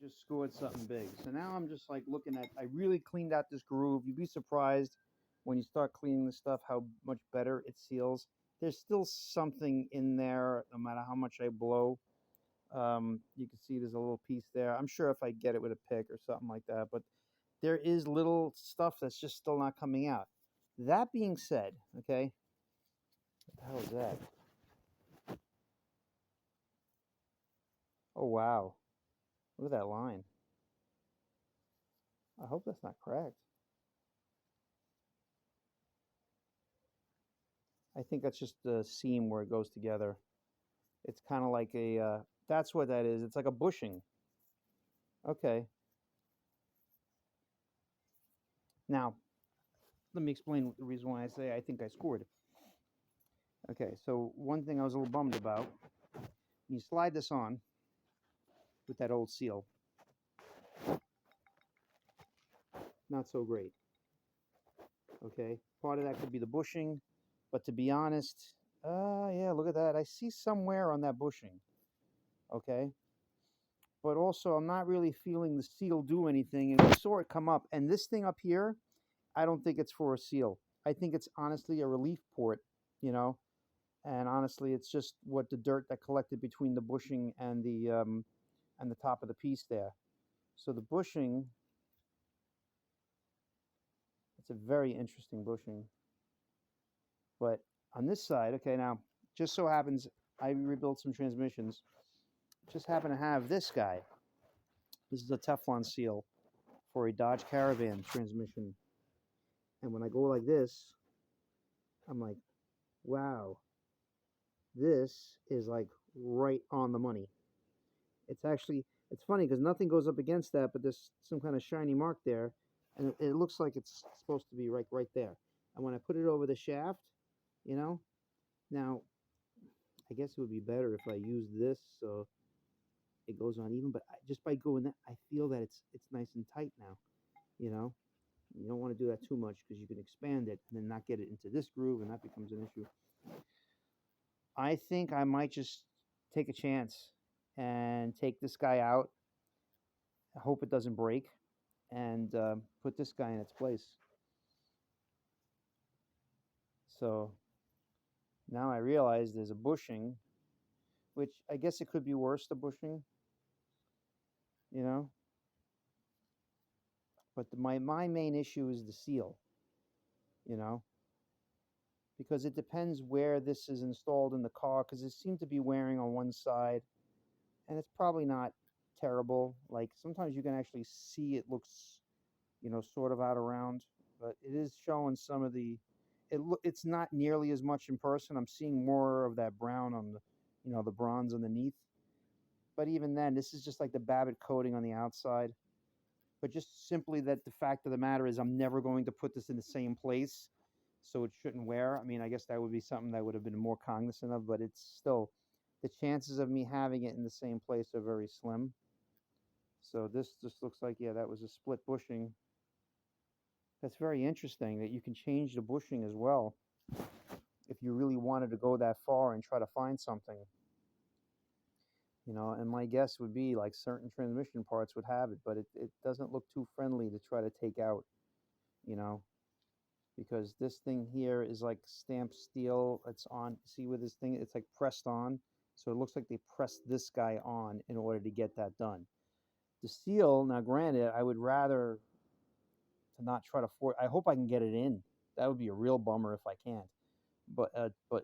just scored something big. So now I'm just like looking at, I really cleaned out this groove. You'd be surprised when you start cleaning this stuff how much better it seals. There's still something in there no matter how much I blow. You can see there's a little piece there. I'm sure if I get it with a pick or something like that, but there is little stuff that's just still not coming out. That being said, okay, what the hell is that? Oh, wow. Look at that line. I hope that's not cracked. I think that's just the seam where it goes together. It's kind of like a, that's what that is. It's like a bushing. Okay. Now, let me explain the reason why I say I think I scored. Okay, so one thing I was a little bummed about, you slide this on with that old seal. Not so great. Okay, part of that could be the bushing, but to be honest, yeah, look at that. I see somewhere on that bushing. Okay, but also I'm not really feeling the seal do anything, and we saw it come up. And this thing up here, I don't think it's for a seal. I think it's honestly a relief port, you know. And honestly, it's just what the dirt that collected between the bushing and the top of the piece there. So the bushing, it's a very interesting bushing. But on this side, okay, now just so happens I rebuilt some transmissions. Just happen to have this guy. This is a Teflon seal for a Dodge Caravan transmission. And when I go like this, I'm like, wow, this is like right on the money. It's actually, it's funny because nothing goes up against that, but there's some kind of shiny mark there, and it looks like it's supposed to be right there. And when I put it over the shaft, you know, now I guess it would be better if I use this so it goes on even, but just by going that, I feel that it's nice and tight now, you know. You don't want to do that too much because you can expand it and then not get it into this groove, and that becomes an issue. I think I might just take a chance and take this guy out. I hope it doesn't break, and put this guy in its place. So now I realize there's a bushing, which I guess it could be worse, the bushing, you know. But my main issue is the seal, you know, because it depends where this is installed in the car, because it seemed to be wearing on one side, and it's probably not terrible. Like sometimes you can actually see it looks, you know, sort of out around, but it is showing some of the, it's not nearly as much in person. I'm seeing more of that brown on the, you know, the bronze underneath. But even then, this is just like the Babbitt coating on the outside. But just simply that the fact of the matter is I'm never going to put this in the same place, so it shouldn't wear. I mean, I guess that would be something that I would have been more cognizant of, but it's still, the chances of me having it in the same place are very slim. So this just looks like, yeah, that was a split bushing. That's very interesting that you can change the bushing as well if you really wanted to go that far and try to find something. You know, and my guess would be like certain transmission parts would have it, but it doesn't look too friendly to try to take out, you know, because this thing here is like stamped steel. It's on, see with this thing, it's like pressed on. So it looks like they pressed this guy on in order to get that done. The seal, now granted, I would rather to not try to force. I hope I can get it in. That would be a real bummer if I can't. But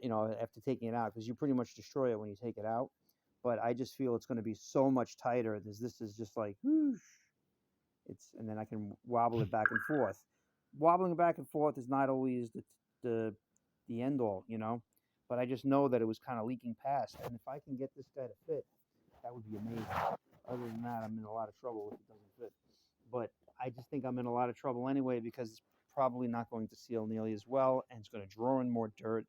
you know, after taking it out, because you pretty much destroy it when you take it out. But I just feel it's going to be so much tighter. This is just like whoosh. And then I can wobble it back and forth. Wobbling back and forth is not always the end all, you know. But I just know that it was kind of leaking past, and if I can get this guy to fit, that would be amazing. Other than that, I'm in a lot of trouble if it doesn't fit. But I just think I'm in a lot of trouble anyway because it's probably not going to seal nearly as well, and it's going to draw in more dirt,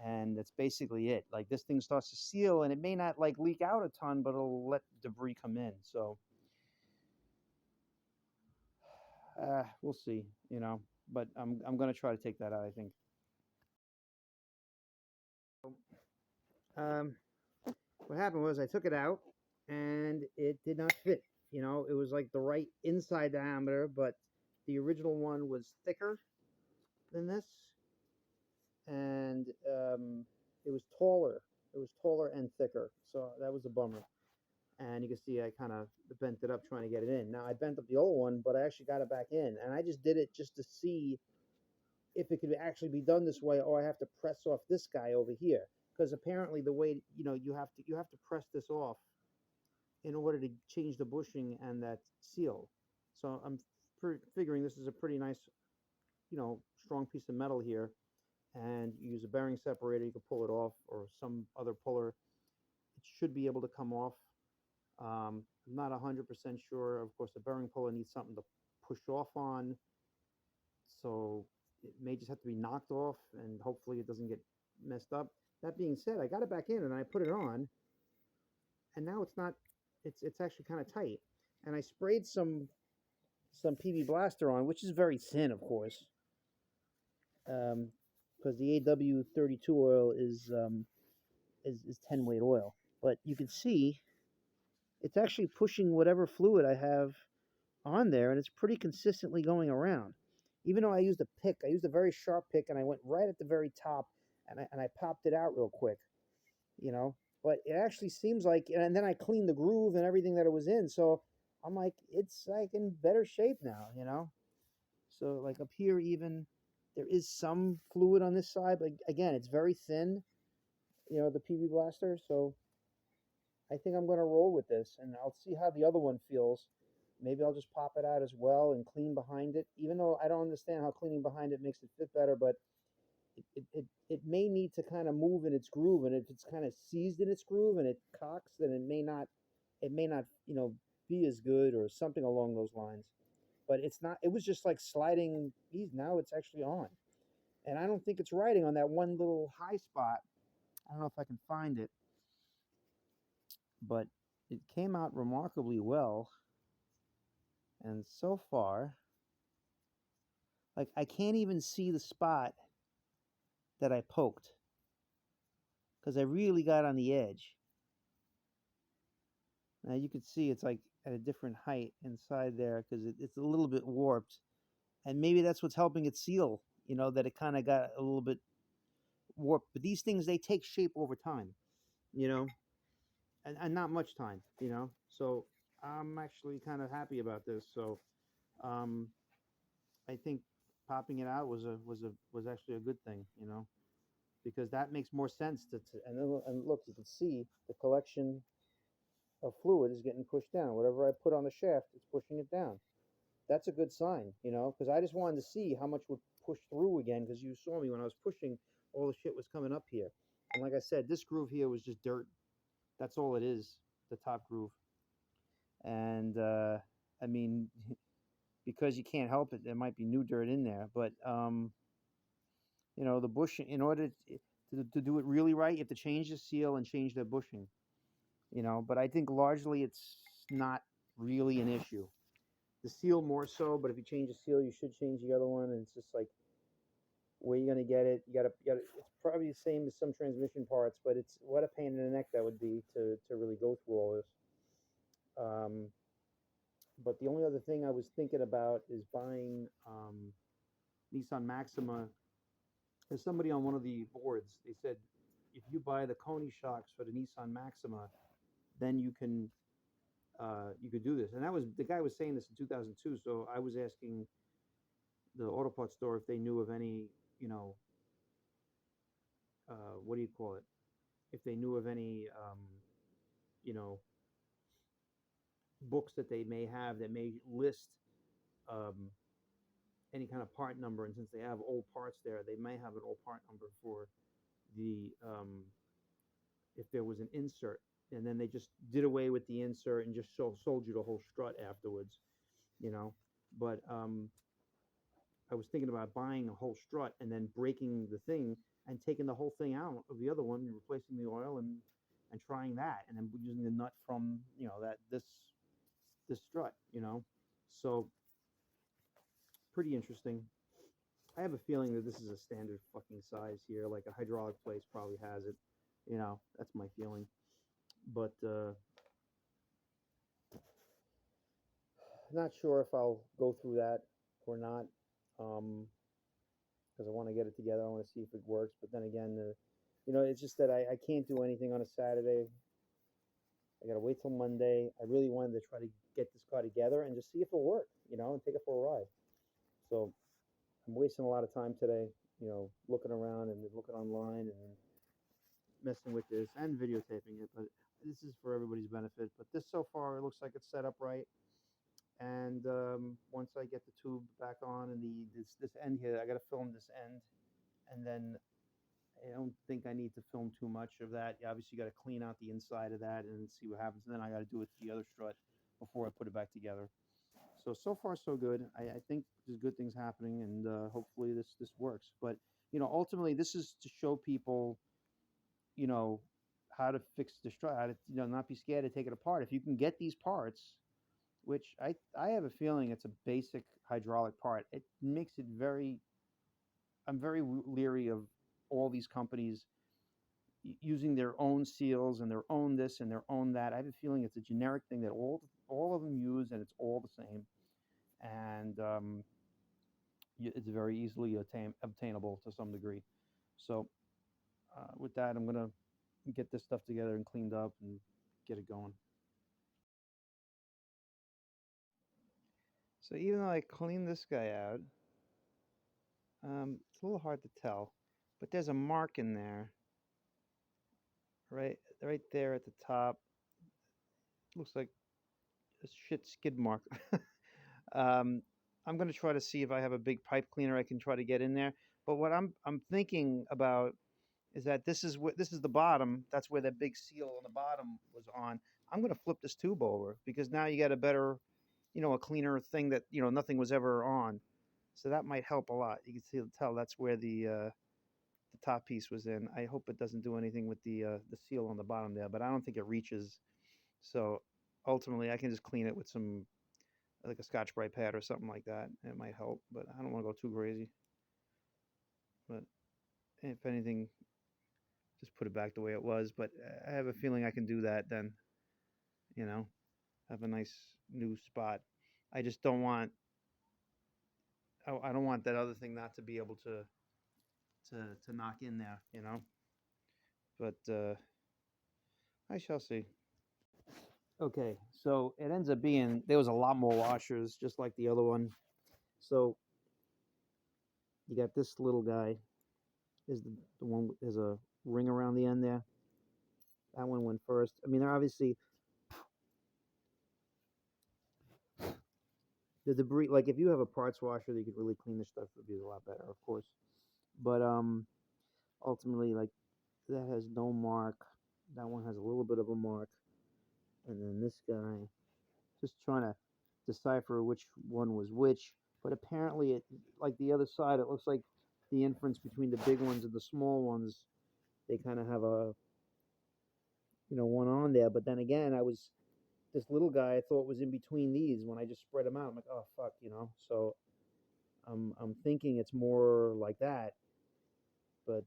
and that's basically it. Like this thing starts to seal, and it may not like leak out a ton, but it'll let debris come in. So we'll see, you know. But I'm going to try to take that out, I think. Um, what happened was I took it out, and it did not fit You know, it was like the right inside diameter, but the original one was thicker than this, and it was taller. It was taller and thicker, so that was a bummer. And you can see I kind of bent it up trying to get it in. Now I bent up the old one, but I actually got it back in, and I just did it just to see if it could actually be done this way, or I have to press off this guy over here, because apparently the way, you know, you have to press this off in order to change the bushing and that seal. So I'm figuring this is a pretty nice, you know, strong piece of metal here, and you use a bearing separator, you can pull it off, or some other puller. It should be able to come off. I'm not 100% sure. Of course, the bearing puller needs something to push off on, so it may just have to be knocked off, and hopefully it doesn't get messed up. That being said, I got it back in and I put it on, and now it's not. It's actually kind of tight. And I sprayed some PB Blaster on, which is very thin, of course, because the AW32 oil is 10 weight oil. But you can see it's actually pushing whatever fluid I have on there, and it's pretty consistently going around. Even though I used a pick, I used a very sharp pick, and I went right at the very top, and I popped it out real quick, you know. But it actually seems like, and then I cleaned the groove and everything that it was in, so I'm like, it's like in better shape now, you know. So like up here, even there is some fluid on this side, but again, it's very thin, you know, the PB Blaster. So I think I'm going to roll with this, and I'll see how the other one feels. Maybe I'll just pop it out as well and clean behind it, even though I don't understand how cleaning behind it makes it fit better, but it may need to kind of move in its groove, and if it's kind of seized in its groove and it cocks, then it may not, you know, be as good or something along those lines. But it's not, it was just like sliding. Now it's actually on, and I don't think it's riding on that one little high spot. I don't know if I can find it, but it came out remarkably well. And so far, like, I can't even see the spot that I poked because I really got on the edge. Now you can see it's like at a different height inside there because it's a little bit warped, and maybe that's what's helping it seal, you know, that it kind of got a little bit warped. But these things, they take shape over time, you know, and not much time, you know. So I'm actually kind of happy about this. So um, I think popping it out was actually a good thing, you know, because that makes more sense and look, you can see the collection of fluid is getting pushed down. Whatever I put on the shaft, it's pushing it down. That's a good sign, you know, because I just wanted to see how much would push through again, because you saw me when I was pushing, all the shit was coming up here. And like I said, this groove here was just dirt. That's all it is, the top groove. And I mean, because you can't help it, there might be new dirt in there. But you know, the bushing, in order to do it really right, you have to change the seal and change the bushing. You know, but I think largely it's not really an issue. The seal more so, but if you change the seal, you should change the other one. And it's just like, where you're gonna get it. You gotta. It's probably the same as some transmission parts, but it's what a pain in the neck that would be to really go through all this. Um, but the only other thing I was thinking about is buying Nissan Maxima. There's somebody on one of the boards. They said if you buy the Coney shocks for the Nissan Maxima, then you could do this. And that was, the guy was saying this in 2002. So I was asking the auto parts store if they knew of any, you know, what do you call it? If they knew of any, you know, books that they may have that may list um, any kind of part number. And since they have old parts there, they may have an old part number for the if there was an insert, and then they just did away with the insert and just sold you the whole strut afterwards, you know. But I was thinking about buying a whole strut and then breaking the thing and taking the whole thing out of the other one and replacing the oil and trying that, and then using the nut from, you know, that this strut, you know. So pretty interesting. I have a feeling that this is a standard fucking size here, like a hydraulic place probably has it. You know, that's my feeling. But Not sure if I'll go through that or not, because I want to get it together. I want to see if it works. But then again, it's just that I can't do anything on a Saturday. I gotta wait till Monday. I really wanted to try to get this car together and just see if it'll work, and take it for a ride. So I'm wasting a lot of time today, looking around and looking online and messing with this and videotaping it. But this is for everybody's benefit. But this so far, it looks like it's set up right. And once I get the tube back on and this end here, I got to film this end, and then I don't think I need to film too much of that. You obviously got to clean out the inside of that and see what happens. And then I got to do it to the other strut before I put it back together. So far so good. I think there's good things happening, and hopefully this works. But ultimately, this is to show people, you know, how to fix the strut, how to not be scared to take it apart. If you can get these parts, which I have a feeling it's a basic hydraulic part. It makes it very. I'm very leery of all these companies using their own seals and their own this and their own that. I have a feeling it's a generic thing that all of them use, and it's all the same. And it's very easily obtainable to some degree. So with that, I'm gonna get this stuff together and cleaned up and get it going. So even though I cleaned this guy out, it's a little hard to tell, but there's a mark in there, right there at the top. Looks like a shit skid mark. um, I'm gonna try to see if I have a big pipe cleaner I can try to get in there. But what I'm thinking about is that this is the bottom. That's where that big seal on the bottom was on. I'm gonna flip this tube over because now you got a better, a cleaner thing that nothing was ever on. So that might help a lot. You can tell that's where the top piece was in. I hope it doesn't do anything with the seal on the bottom there, but I don't think it reaches. So ultimately, I can just clean it with some like a Scotch Brite pad or something like that. It might help, but I don't want to go too crazy. But if anything, just put it back the way it was. But I have a feeling I can do that then. You know, have a nice new spot. I just don't want. I don't want that other thing not to be able to knock in there. But I shall see. Okay, so it ends up being there was a lot more washers, just like the other one. So you got this little guy. Is the one there's a ring around the end there? That one went first. I mean, they're obviously the debris. Like if you have a parts washer that you could really clean this stuff, it would be a lot better, of course. But ultimately, like that has no mark. That one has a little bit of a mark, and then this guy, just trying to decipher which one was which. But apparently, like the other side, it looks like the inference between the big ones and the small ones, they kind of have a one on there. But then again, this little guy I thought was in between these when I just spread them out. I'm like, oh fuck. So I'm thinking it's more like that, but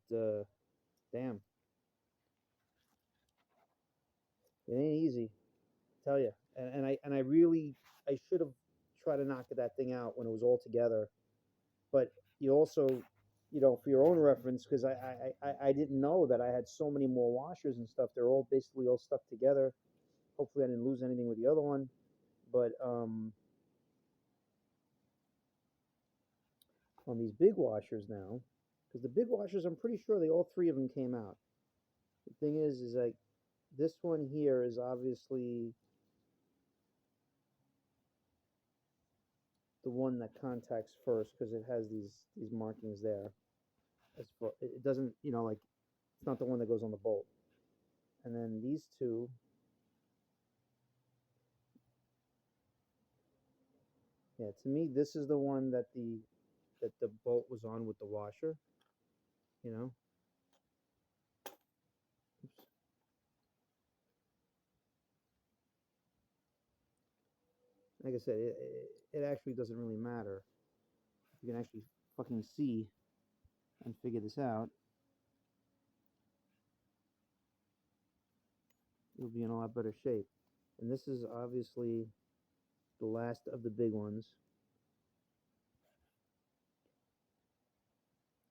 damn, it ain't easy, I tell you. And I really I should have tried to knock that thing out when it was all together. But you also, for your own reference, because I didn't know that I had so many more washers and stuff. They're all basically all stuck together. Hopefully, I didn't lose anything with the other one. But on these big washers now, because the big washers, I'm pretty sure all three of them came out. The thing is like this one here is obviously the one that contacts first because it has these markings there. As for it doesn't, like it's not the one that goes on the bolt. And then these two, yeah, to me this is the one that the bolt was on with the washer. You know, Oops. Like I said, it actually doesn't really matter. You can actually fucking see and figure this out. You'll be in a lot better shape. And this is obviously the last of the big ones.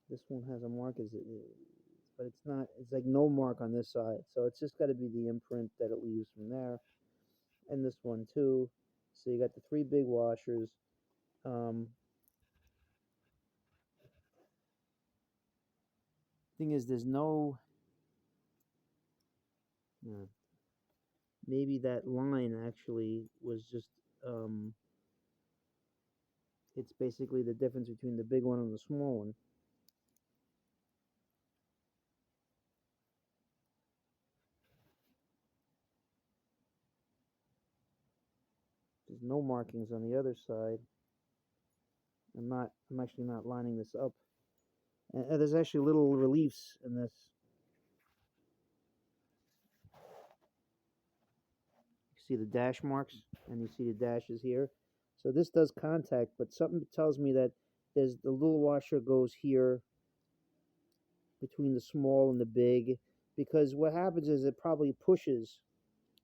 This one has a mark, but it's not. It's like no mark on this side, so it's just got to be the imprint that it leaves from there. And this one too. So you got the 3 big washers. Thing is, there's no. Maybe that line actually was just. It's basically the difference between the big one and the small one. There's no markings on the other side. I'm actually not lining this up. And there's actually little reliefs in this. You see the dash marks, and you see the dashes here. So this does contact, but something tells me that there's the little washer goes here between the small and the big, because what happens is it probably pushes,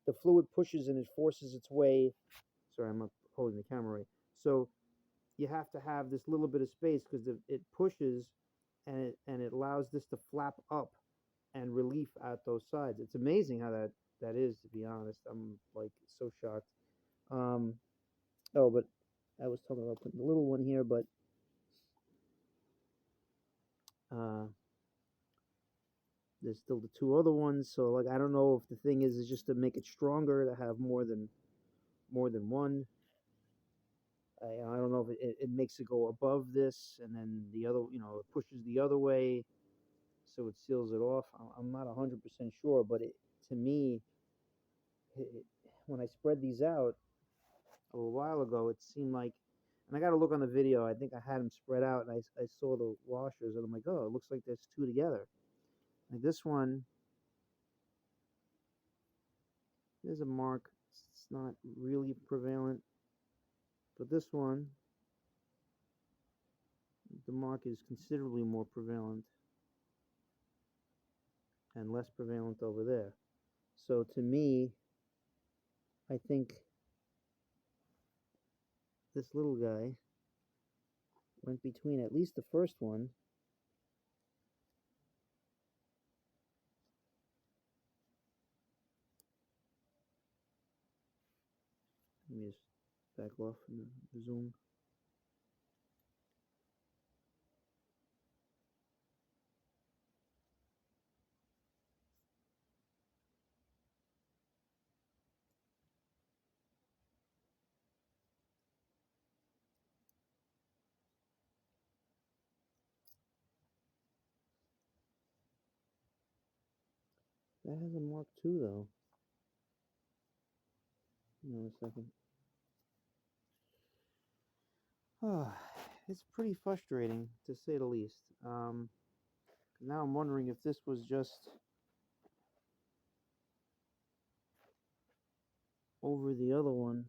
the fluid pushes and it forces its way. Sorry, I'm not holding the camera right. So you have to have this little bit of space because it pushes and it allows this to flap up and relief at those sides. It's amazing how that is, to be honest. I'm like so shocked. Oh, but I was talking about putting the little one here, but there's still the 2 other ones. So like I don't know if the thing is just to make it stronger to have more than one. I don't know if it makes it go above this, and then the other, it pushes the other way, so it seals it off. I'm not 100% sure, but to me, when I spread these out a little while ago, it seemed like, and I got to look on the video. I think I had them spread out, and I saw the washers, and I'm like, oh, it looks like there's 2 together. Like this one, there's a mark. It's not really prevalent, but this one, the mark is considerably more prevalent and less prevalent over there. So to me, I think this little guy went between at least the first one. Let me just back off and zoom. That has a mark too, though. Hang on a second. Oh, it's pretty frustrating, to say the least. Now I'm wondering if this was just over the other one.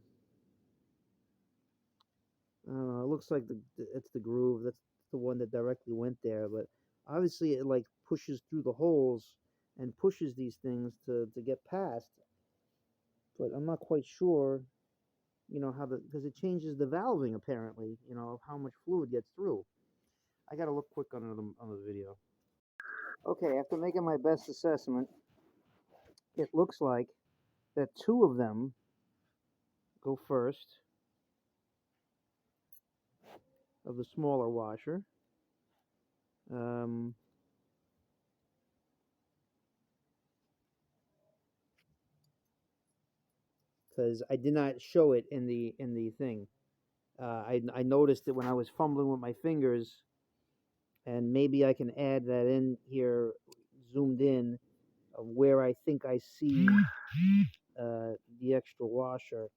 I don't know. It looks like it's the groove. That's the one that directly went there. But obviously, it like pushes through the holes and pushes these things to get past. But I'm not quite sure, how because it changes the valving apparently, of how much fluid gets through. I got to look quick on the video. Okay, after making my best assessment, it looks like that 2 of them go first of the smaller washer. Because I did not show it in the thing. I noticed it when I was fumbling with my fingers, and maybe I can add that in here, zoomed in, of where I think I see the extra washer.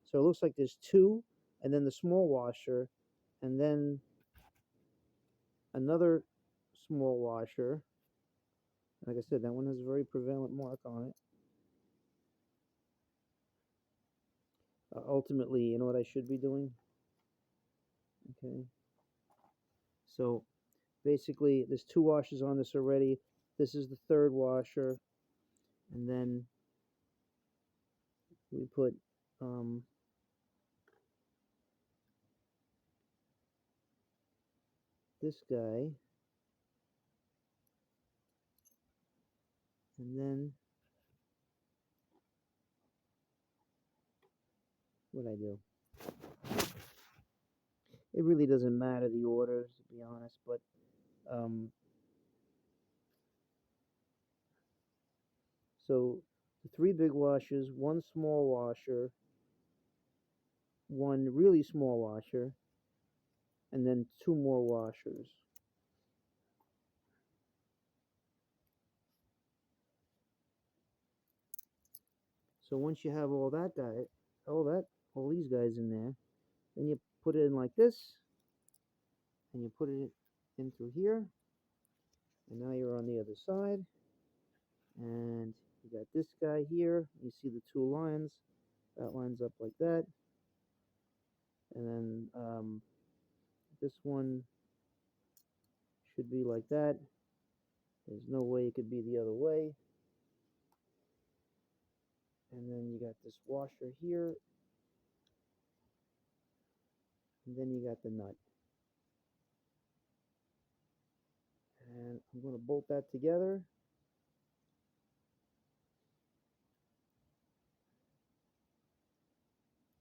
So it looks like there's 2, and then the small washer, and then another small washer. Like I said, that one has a very prevalent mark on it. Ultimately, you know what I should be doing? Okay. So basically, there's 2 washers on this already. This is the 3rd washer, and then we put this guy, and then what I do. It really doesn't matter the order, to be honest, but so the 3 big washers, 1 small washer, 1 really small washer, and then 2 more washers. So once you have all these guys in there, then you put it in like this, and you put it in through here, and now you're on the other side, and you got this guy here. You see the 2 lines. That lines up like that, and then this one should be like that. There's no way it could be the other way. And then you got this washer here, and then you got the nut. And I'm going to bolt that together.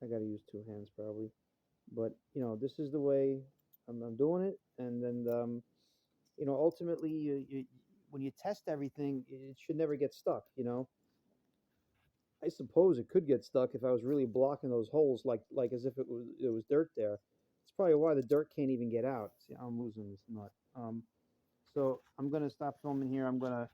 I got to use 2 hands probably, but you know, this is the way I'm doing it. And then you know, ultimately, you when you test everything, it should never get stuck. You know, I suppose it could get stuck if I was really blocking those holes, like as if it was dirt there. It's probably why the dirt can't even get out. See, I'm losing this nut. So I'm gonna stop filming here. I'm gonna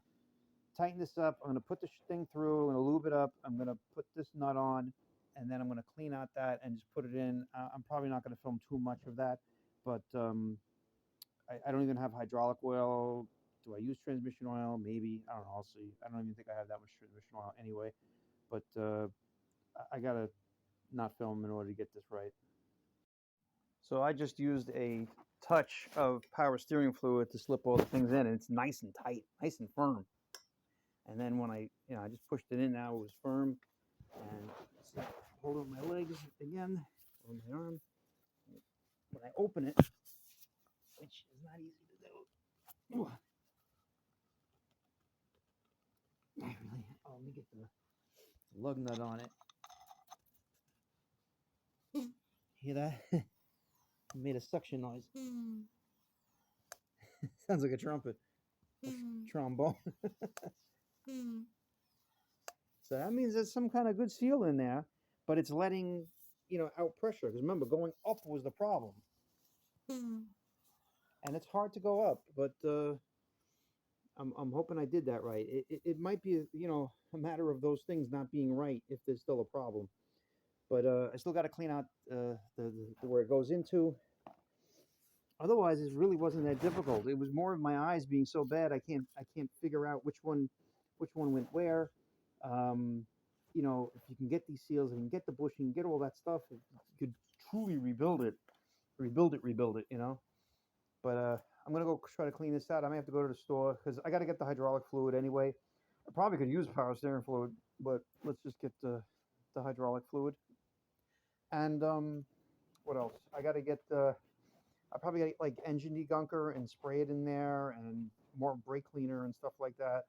tighten this up. I'm gonna put this thing through. I'm gonna lube it up. I'm gonna put this nut on, and then I'm gonna clean out that and just put it in. I'm probably not gonna film too much of that, but I don't even have hydraulic oil. Do I use transmission oil? Maybe. I don't know. I'll see. I don't even think I have that much transmission oil anyway. But I gotta not film in order to get this right. So I just used a touch of power steering fluid to slip all the things in, and it's nice and tight, nice and firm. And then when I just pushed it in, now it was firm. And see, hold on my legs again, on my arm. When I open it, which is not easy to do. Really, let me get the lug nut on it. Hear that? It made a suction noise. Sounds like a trumpet. A trombone. So that means there's some kind of good seal in there, but it's letting, out pressure. Because remember, going up was the problem. And it's hard to go up, but I'm hoping I did that right. It might be, a matter of those things not being right if there's still a problem. But I still got to clean out the where it goes into. Otherwise, it really wasn't that difficult. It was more of my eyes being so bad I can't figure out which one went where. If you can get these seals, and you can get the bushing, get all that stuff, you could truly rebuild it. But I'm gonna go try to clean this out. I may have to go to the store because I got to get the hydraulic fluid anyway. I probably could use power steering fluid, but let's just get the hydraulic fluid. And what else? I got to get I probably get like engine degunker and spray it in there, and more brake cleaner and stuff like that,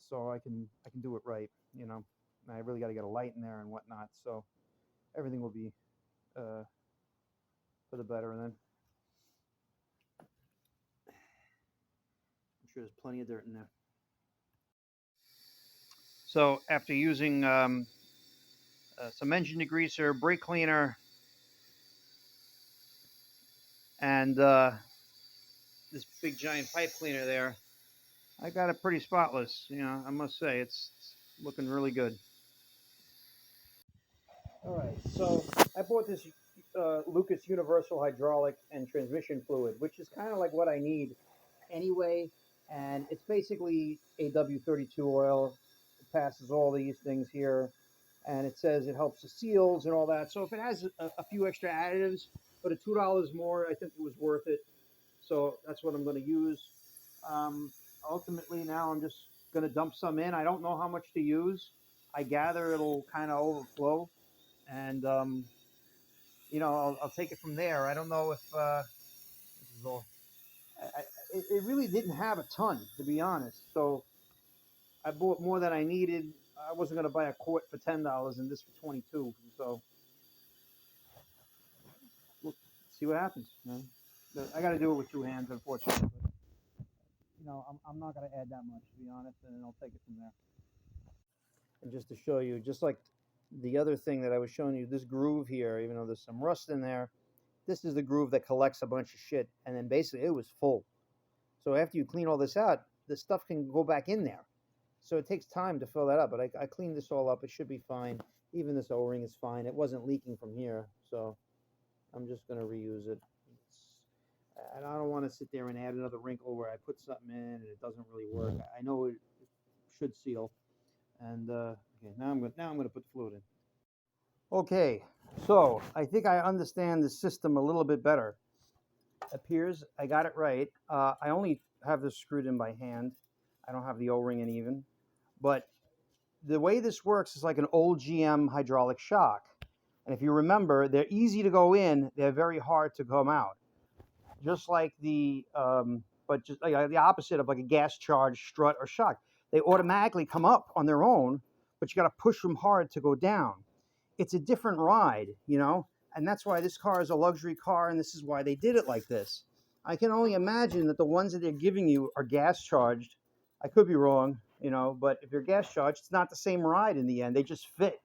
so I can do it right. And I really got to get a light in there and whatnot, so everything will be for the better. And then I'm sure there's plenty of dirt in there. So after using some engine degreaser, brake cleaner, and this big giant pipe cleaner there, I got it pretty spotless. I must say it's looking really good. All right, so I bought this Lucas Universal Hydraulic and Transmission Fluid, which is kind of like what I need anyway, and it's basically AW32 oil. It passes all these things here, and it says it helps the seals and all that. So if it has a few extra additives, but at $2 more, I think it was worth it. So that's what I'm going to use. Ultimately, now I'm just going to dump some in. I don't know how much to use. I gather it'll kind of overflow, and I'll take it from there. I don't know if this is all It really didn't have a ton, to be honest. So I bought more than I needed. I wasn't going to buy a quart for $10 and this for 22. So we'll see what happens. You know? I got to do it with two hands, unfortunately. But, you know, I'm not going to add that much, to be honest, and then I'll take it from there. And just to show you, just like the other thing that I was showing you, this groove here, even though there's some rust in there, this is the groove that collects a bunch of shit. And then basically it was full. So after you clean all this out, the stuff can go back in there. So it takes time to fill that up. But I cleaned this all up. It should be fine. Even this O-ring is fine. It wasn't leaking from here. So I'm just going to reuse it. And I don't want to sit there and add another wrinkle where I put something in and it doesn't really work. I know it should seal. And okay, now I'm going to put the fluid in. Okay, so I think I understand the system a little bit better. Appears I got it right. I only have this screwed in by hand. I don't have the O-ring in even. But the way this works is like an old GM hydraulic shock. And if you remember, they're easy to go in. They're very hard to come out. Just like the, but just like the opposite of like a gas charged strut or shock. They automatically come up on their own, but you got to push them hard to go down. It's a different ride, you know, and that's why this car is a luxury car, and this is why they did it like this. I can only imagine that the ones that they're giving you are gas charged. I could be wrong, you know, but if you're gas charged, it's not the same ride in the end. They just fit.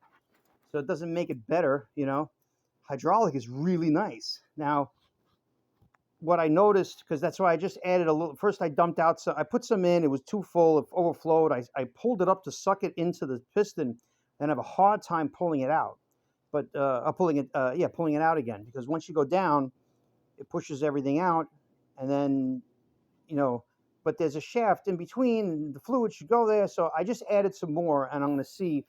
So it doesn't make it better, you know. Hydraulic is really nice. Now, what I noticed, because that's why I just added a little, first I dumped out some, I put some in, it was too full, it overflowed. I pulled it up to suck it into the piston and have a hard time pulling it out. But pulling it out again, because once you go down, it pushes everything out, and then, you know, but there's a shaft in between, the fluid should go there. So I just added some more, and I'm going to see,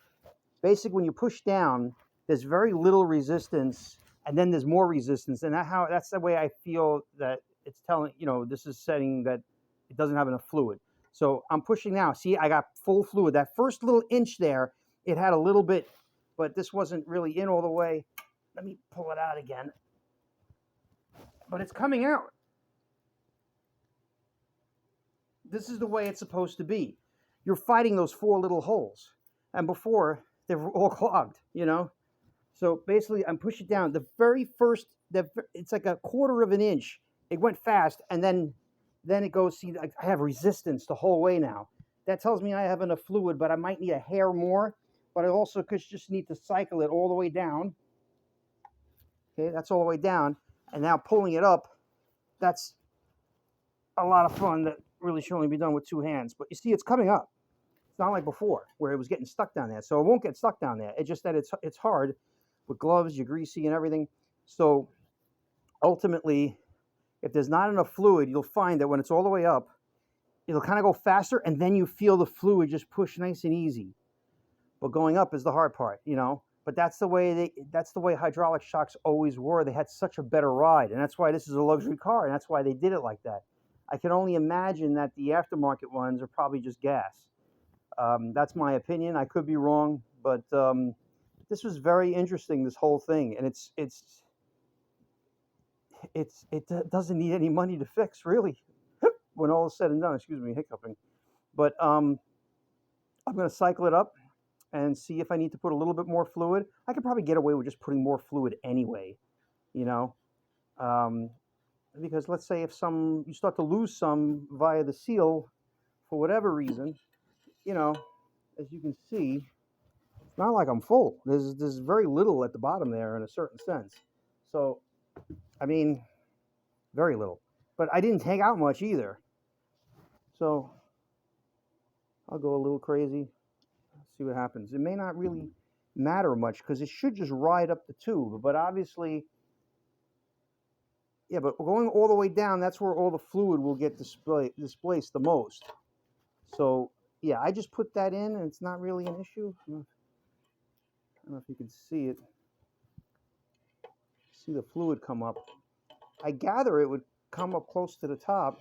basically when you push down, there's very little resistance, and then there's more resistance, and that's the way I feel that it's telling, you know, this is setting that it doesn't have enough fluid. So I'm pushing now. See, I got full fluid. That first little inch there, it had a little bit, but this wasn't really in all the way. Let me pull it out again. But it's coming out. This is the way it's supposed to be. You're fighting those four little holes. And before, they were all clogged, you know? So basically, I'm pushing down. The very first, it's like a quarter of an inch. It went fast, and then it goes, see, I have resistance the whole way now. That tells me I have enough fluid, but I might need a hair more. But I also could just need to cycle it all the way down. Okay, that's all the way down. And now pulling it up, that's a lot of fun that really should only be done with two hands. But you see, it's coming up. It's not like before where it was getting stuck down there. So it won't get stuck down there. It's just that it's hard with gloves, you're greasy and everything. So ultimately, if there's not enough fluid, you'll find that when it's all the way up, it'll kind of go faster, and then you feel the fluid just push nice and easy. But going up is the hard part, you know. But that's the way hydraulic shocks always were. They had such a better ride, and that's why this is a luxury car, and that's why they did it like that. I can only imagine that the aftermarket ones are probably just gas. That's my opinion. I could be wrong, but this was very interesting, this whole thing, and it doesn't need any money to fix, really, when all is said and done. Excuse me, hiccuping. But I'm going to cycle it up and see if I need to put a little bit more fluid. I could probably get away with just putting more fluid anyway, you know, because let's say if you start to lose some via the seal for whatever reason, you know, as you can see, it's not like I'm full. There's very little at the bottom there in a certain sense. So, I mean, very little. But I didn't take out much either. So I'll go a little crazy. See what happens. It may not really matter much because it should just ride up the tube. But obviously, yeah, but going all the way down, that's where all the fluid will get displaced the most. So, yeah, I just put that in, and it's not really an issue. I don't know if you can see it. See the fluid come up. I gather it would come up close to the top.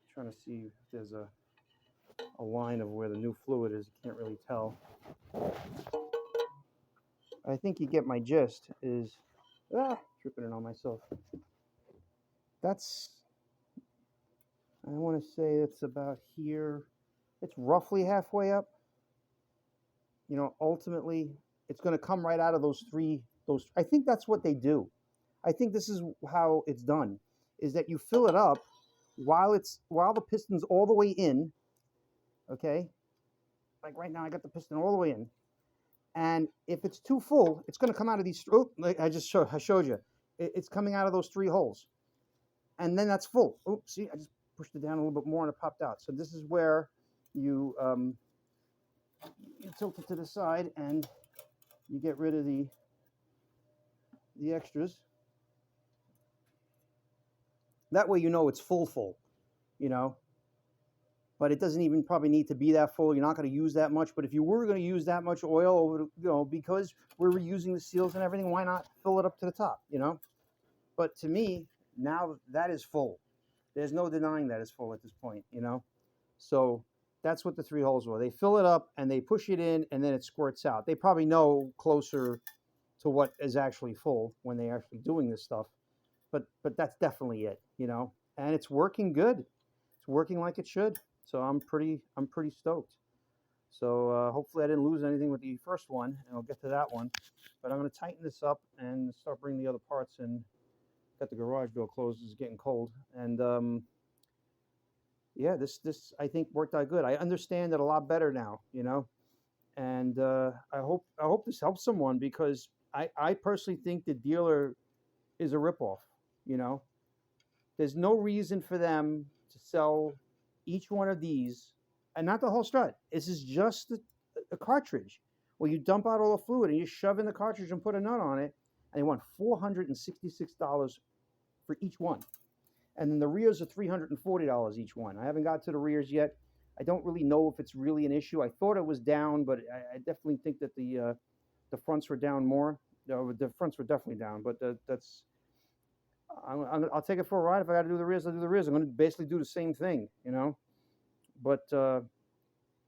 I'm trying to see if there's a line of where the new fluid is. You can't really tell. I think you get my gist. Tripping it on myself. That's I want to say it's about here. It's roughly halfway up. You know, ultimately, it's going to come right out of those three. Those, I think that's what they do. I think this is how it's done, is that you fill it up while the piston's all the way in. Okay, like right now, I got the piston all the way in, and if it's too full, it's going to come out of these. Oh, like I showed you, it's coming out of those three holes, and then that's full. Oh, see, I just pushed it down a little bit more and it popped out. So this is where you you tilt it to the side and you get rid of the extras. That way you know it's full, you know. But it doesn't even probably need to be that full. You're not going to use that much. But if you were going to use that much oil, over, you know, because we're reusing the seals and everything, why not fill it up to the top, you know? But to me, now that is full. There's no denying that it's full at this point, you know? So that's what the three holes were. They fill it up and they push it in and then it squirts out. They probably know closer to what is actually full when they're actually doing this stuff. But that's definitely it, you know? And it's working good. It's working like it should. So I'm pretty stoked. So hopefully I didn't lose anything with the first one, and I'll get to that one. But I'm going to tighten this up and start bringing the other parts in. Got the garage door closed. It's getting cold, and yeah, this I think worked out good. I understand it a lot better now, you know, and I hope this helps someone, because I personally think the dealer is a ripoff. You know, there's no reason for them to sell each one of these, and not the whole strut. This is just a cartridge where you dump out all the fluid and you shove in the cartridge and put a nut on it, and they want $466 for each one. And then the rears are $340 each one. I haven't got to the rears yet. I don't really know if it's really an issue. I thought it was down, but I definitely think that the fronts were down more. The fronts were definitely down, but that's I'll take it for a ride. If I got to do the rears, I'll do the rears. I'm going to basically do the same thing, you know. But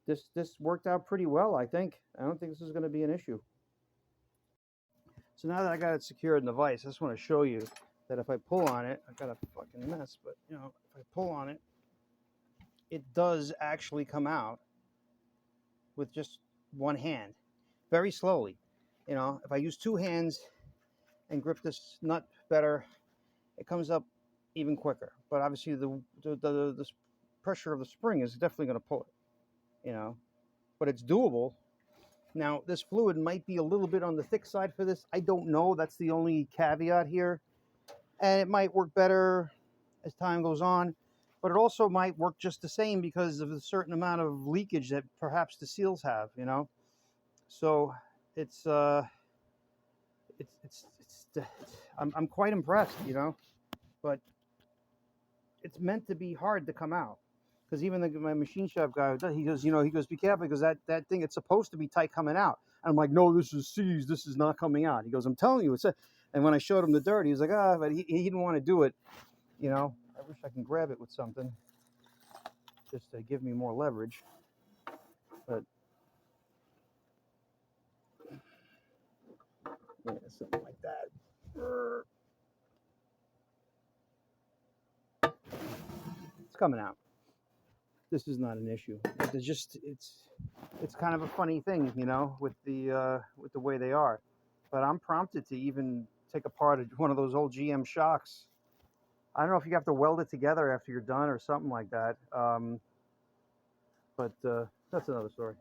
this worked out pretty well, I think. I don't think this is going to be an issue. So now that I got it secured in the vise, I just want to show you that if I pull on it, I got a fucking mess, but you know, if I pull on it, it does actually come out with just one hand, very slowly. You know, if I use two hands and grip this nut better, it comes up even quicker. But obviously the pressure of the spring is definitely going to pull it, you know, but it's doable. Now, this fluid might be a little bit on the thick side for this. I don't know. That's the only caveat here. And it might work better as time goes on, but it also might work just the same because of a certain amount of leakage that perhaps the seals have, you know. So it's I'm quite impressed, you know, but it's meant to be hard to come out. Because even my machine shop guy, he goes, you know, be careful, because that thing, it's supposed to be tight coming out. And I'm like, no, this is seized. This is not coming out. He goes, I'm telling you, it's a. And when I showed him the dirt, he was like, but he didn't want to do it. You know, I wish I can grab it with something just to give me more leverage. But yeah, something like that. It's coming out. This is not an issue. It's kind of a funny thing, you know, with the way they are. But I'm prompted to even take apart one of those old GM shocks. I don't know if you have to weld it together after you're done or something like that. But that's another story.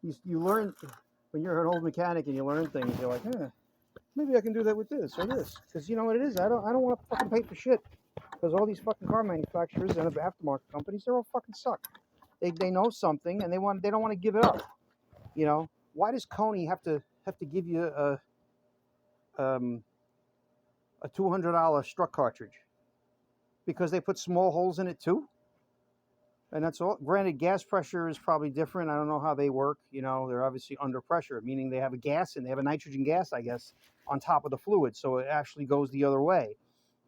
You learn when you're an old mechanic and you learn things. You're like, maybe I can do that with this or this, because you know what it is. I don't want to fucking pay for shit, because all these fucking car manufacturers and aftermarket companies, they're all fucking suck. They know something and they don't want to give it up. You know, why does Coney have to give you a $200 strut cartridge? Because they put small holes in it too? And that's all. Granted, gas pressure is probably different. I don't know how they work. You know, they're obviously under pressure, meaning they have a gas and they have a nitrogen gas, I guess, on top of the fluid. So it actually goes the other way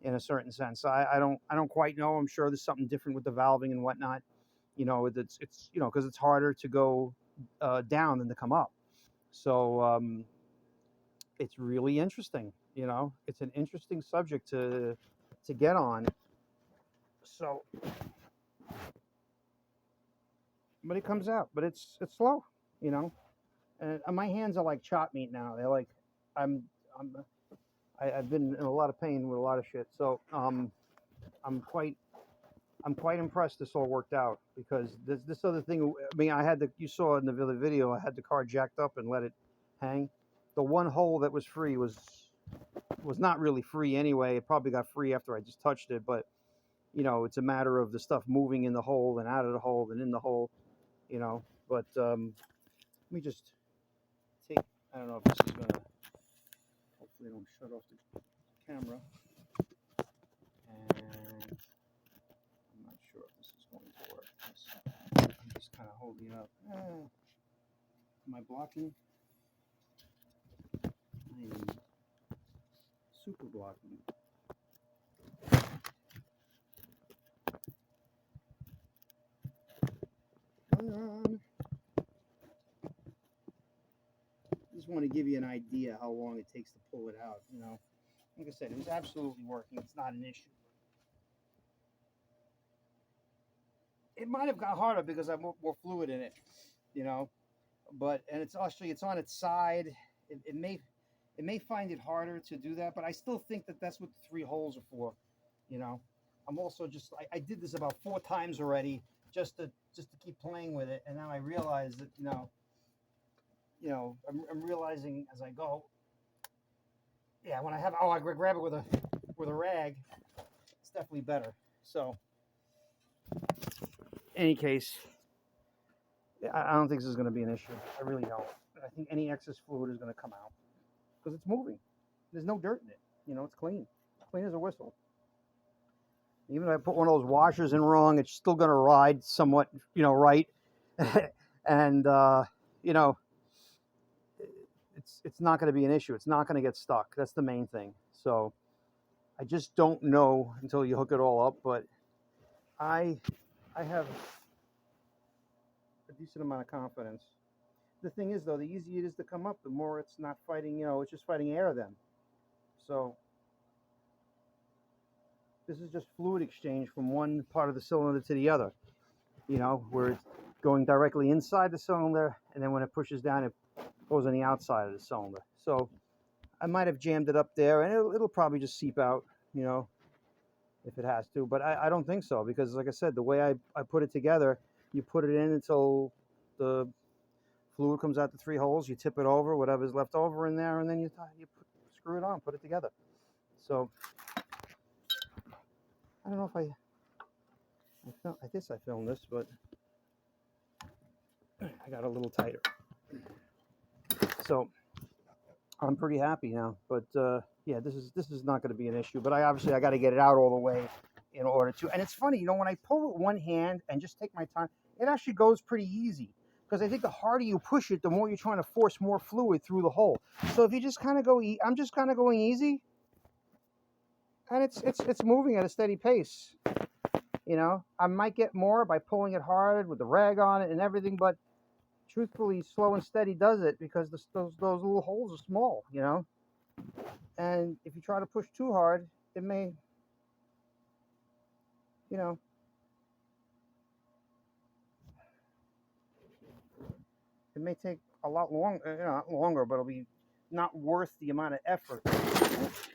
in a certain sense. I don't quite know. I'm sure there's something different with the valving and whatnot. You know, it's you know, because it's harder to go down than to come up. So it's really interesting. You know, it's an interesting subject to get on. So, but it comes out, but it's slow, you know. And my hands are like chop meat now. They're like, I'm, I'm, I've been in a lot of pain with a lot of shit. So, I'm quite impressed this all worked out, because this other thing. I mean, you saw in the video, I had the car jacked up and let it hang. The one hole that was free was not really free anyway. It probably got free after I just touched it, but you know, it's a matter of the stuff moving in the hole and out of the hole and in the hole, you know. But let me just take. I don't know if this is gonna. Hopefully, don't shut off the camera. And I'm not sure if this is going to work. I'm just kind of holding it up. Am I blocking? I am super blocking. Just want to give you an idea how long it takes to pull it out. You know, like I said, it was absolutely working. It's not an issue. It might have got harder because I have more fluid in it, you know. But and it's actually on its side. It may find it harder to do that, but I still think that that's what the 3 holes are for. You know, I'm also just I did this about 4 times already just to keep playing with it, and now I realize that I'm realizing as I go. Yeah, when I grab it with a rag, it's definitely better. So, any case, I don't think this is going to be an issue. I really don't. I think any excess fluid is going to come out because it's moving. There's no dirt in it. You know, it's clean as a whistle. Even if I put one of those washers in wrong, it's still going to ride somewhat, right. And you know, it's not going to be an issue. It's not going to get stuck. That's the main thing. So I just don't know until you hook it all up, but I have a decent amount of confidence. The thing is, though, the easier it is to come up, the more it's not fighting, it's just fighting air then. So this is just fluid exchange from one part of the cylinder to the other, where it's going directly inside the cylinder, and then when it pushes down, it goes on the outside of the cylinder. So I might have jammed it up there, and it'll probably just seep out, if it has to. But I don't think so, because like I said, the way I put it together, you put it in until the fluid comes out the 3 holes, you tip it over, whatever's left over in there, and then you screw it on, put it together. So I don't know if I guess I filmed this, but I got a little tighter. So I'm pretty happy now. But yeah, this is not going to be an issue. But I got to get it out all the way in order to. And it's funny, when I pull it with one hand and just take my time, it actually goes pretty easy. Because I think the harder you push it, the more you're trying to force more fluid through the hole. So if you just kind of go, I'm just kind of going easy, and it's moving at a steady pace. I might get more by pulling it hard with the rag on it and everything, but truthfully, slow and steady does it, because those little holes are small, and if you try to push too hard, it may, it may take a lot not longer, but it'll be not worth the amount of effort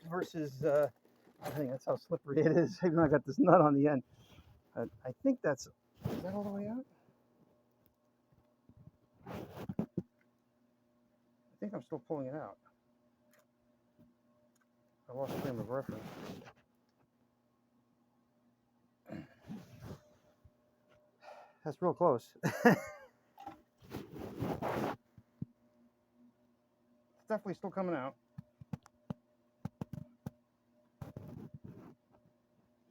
versus, I think that's how slippery it is. Even though I got this nut on the end. I think is that all the way out? I think I'm still pulling it out. I lost frame of reference. That's real close. It's definitely still coming out.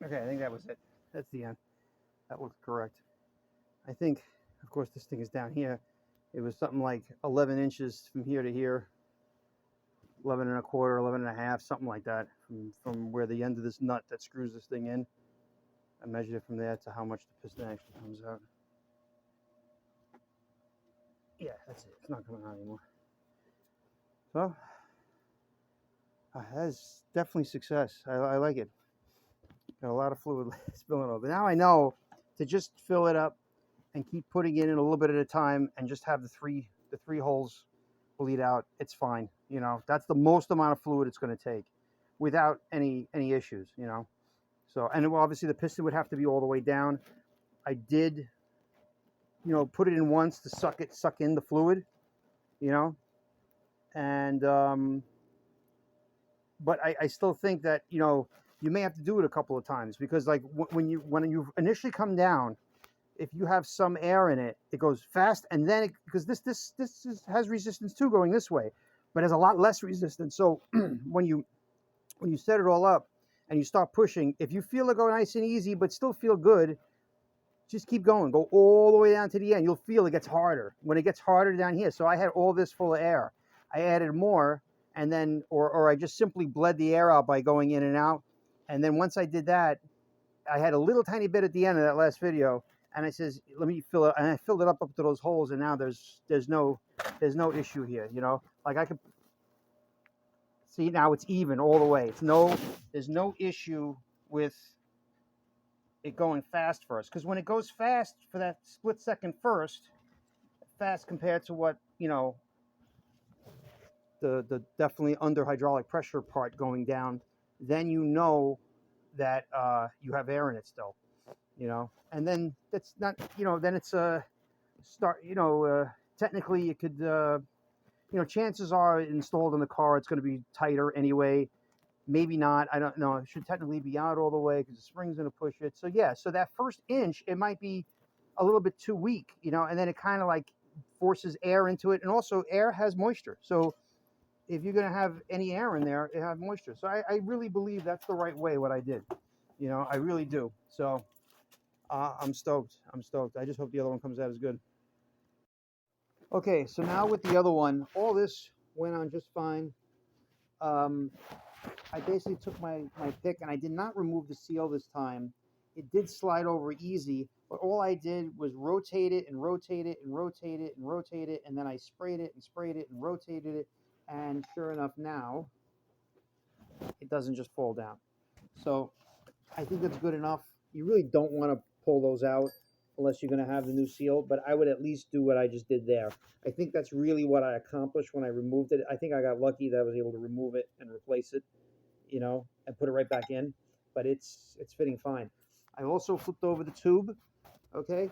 Okay, I think that was it. That's the end. That looks correct. I think, of course, this thing is down here. It was something like 11 inches from here to here. 11 and a quarter, 11 and a half, something like that, from where the end of this nut that screws this thing in. I measured it from there to how much the piston actually comes out. Yeah, that's it. It's not coming out anymore. So, that's definitely success. I like it. Got a lot of fluid spilling over. Now I know to just fill it up and keep putting it in a little bit at a time and just have the three holes bleed out. It's fine. You know, that's the most amount of fluid it's going to take without any issues, you know. So, and obviously the piston would have to be all the way down. I did, you know, put it in once to suck in the fluid, you know, and but I still think that, you know, you may have to do it a couple of times because like when you initially come down, if you have some air in it, it goes fast, and then because has resistance too going this way, but has a lot less resistance. So when you set it all up and you start pushing, if you feel it go nice and easy but still feel good, just keep going. Go all the way down to the end. You'll feel it gets harder when it gets harder down here. So I had all this full of air. I added more, and then or I just simply bled the air out by going in and out. And then once I did that, I had a little tiny bit at the end of that last video, and I says, let me fill it, and I filled it up to those holes, and now there's no issue here, you know. Like I could see now it's even all the way. There's no issue with it going fast first, because when it goes fast for that split second first, fast compared to what, you know, the definitely under hydraulic pressure part going down, then you know that you have air in it still, you know. And then that's not, you know, then it's a start, you know, technically it could, you know, chances are installed in the car it's going to be tighter anyway. Maybe not, I don't know. It should technically be out all the way because the spring's going to push it. So yeah, so that first inch, it might be a little bit too weak, you know, and then it kind of like forces air into it. And also air has moisture. So if you're going to have any air in there, it has moisture. So I really believe that's the right way what I did. You know, I really do. So I'm stoked. I'm stoked. I just hope the other one comes out as good. Okay, so now with the other one, all this went on just fine. I basically took my pick, and I did not remove the seal this time. It did slide over easy, but all I did was rotate it and rotate it and rotate it and rotate it, and then I sprayed it and sprayed it and rotated it, and sure enough now, it doesn't just fall down. So I think that's good enough. You really don't want to pull those out unless you're going to have the new seal, but I would at least do what I just did there. I think that's really what I accomplished when I removed it. I think I got lucky that I was able to remove it and replace it, you know, and put it right back in, but it's fitting fine. I also flipped over the tube, okay?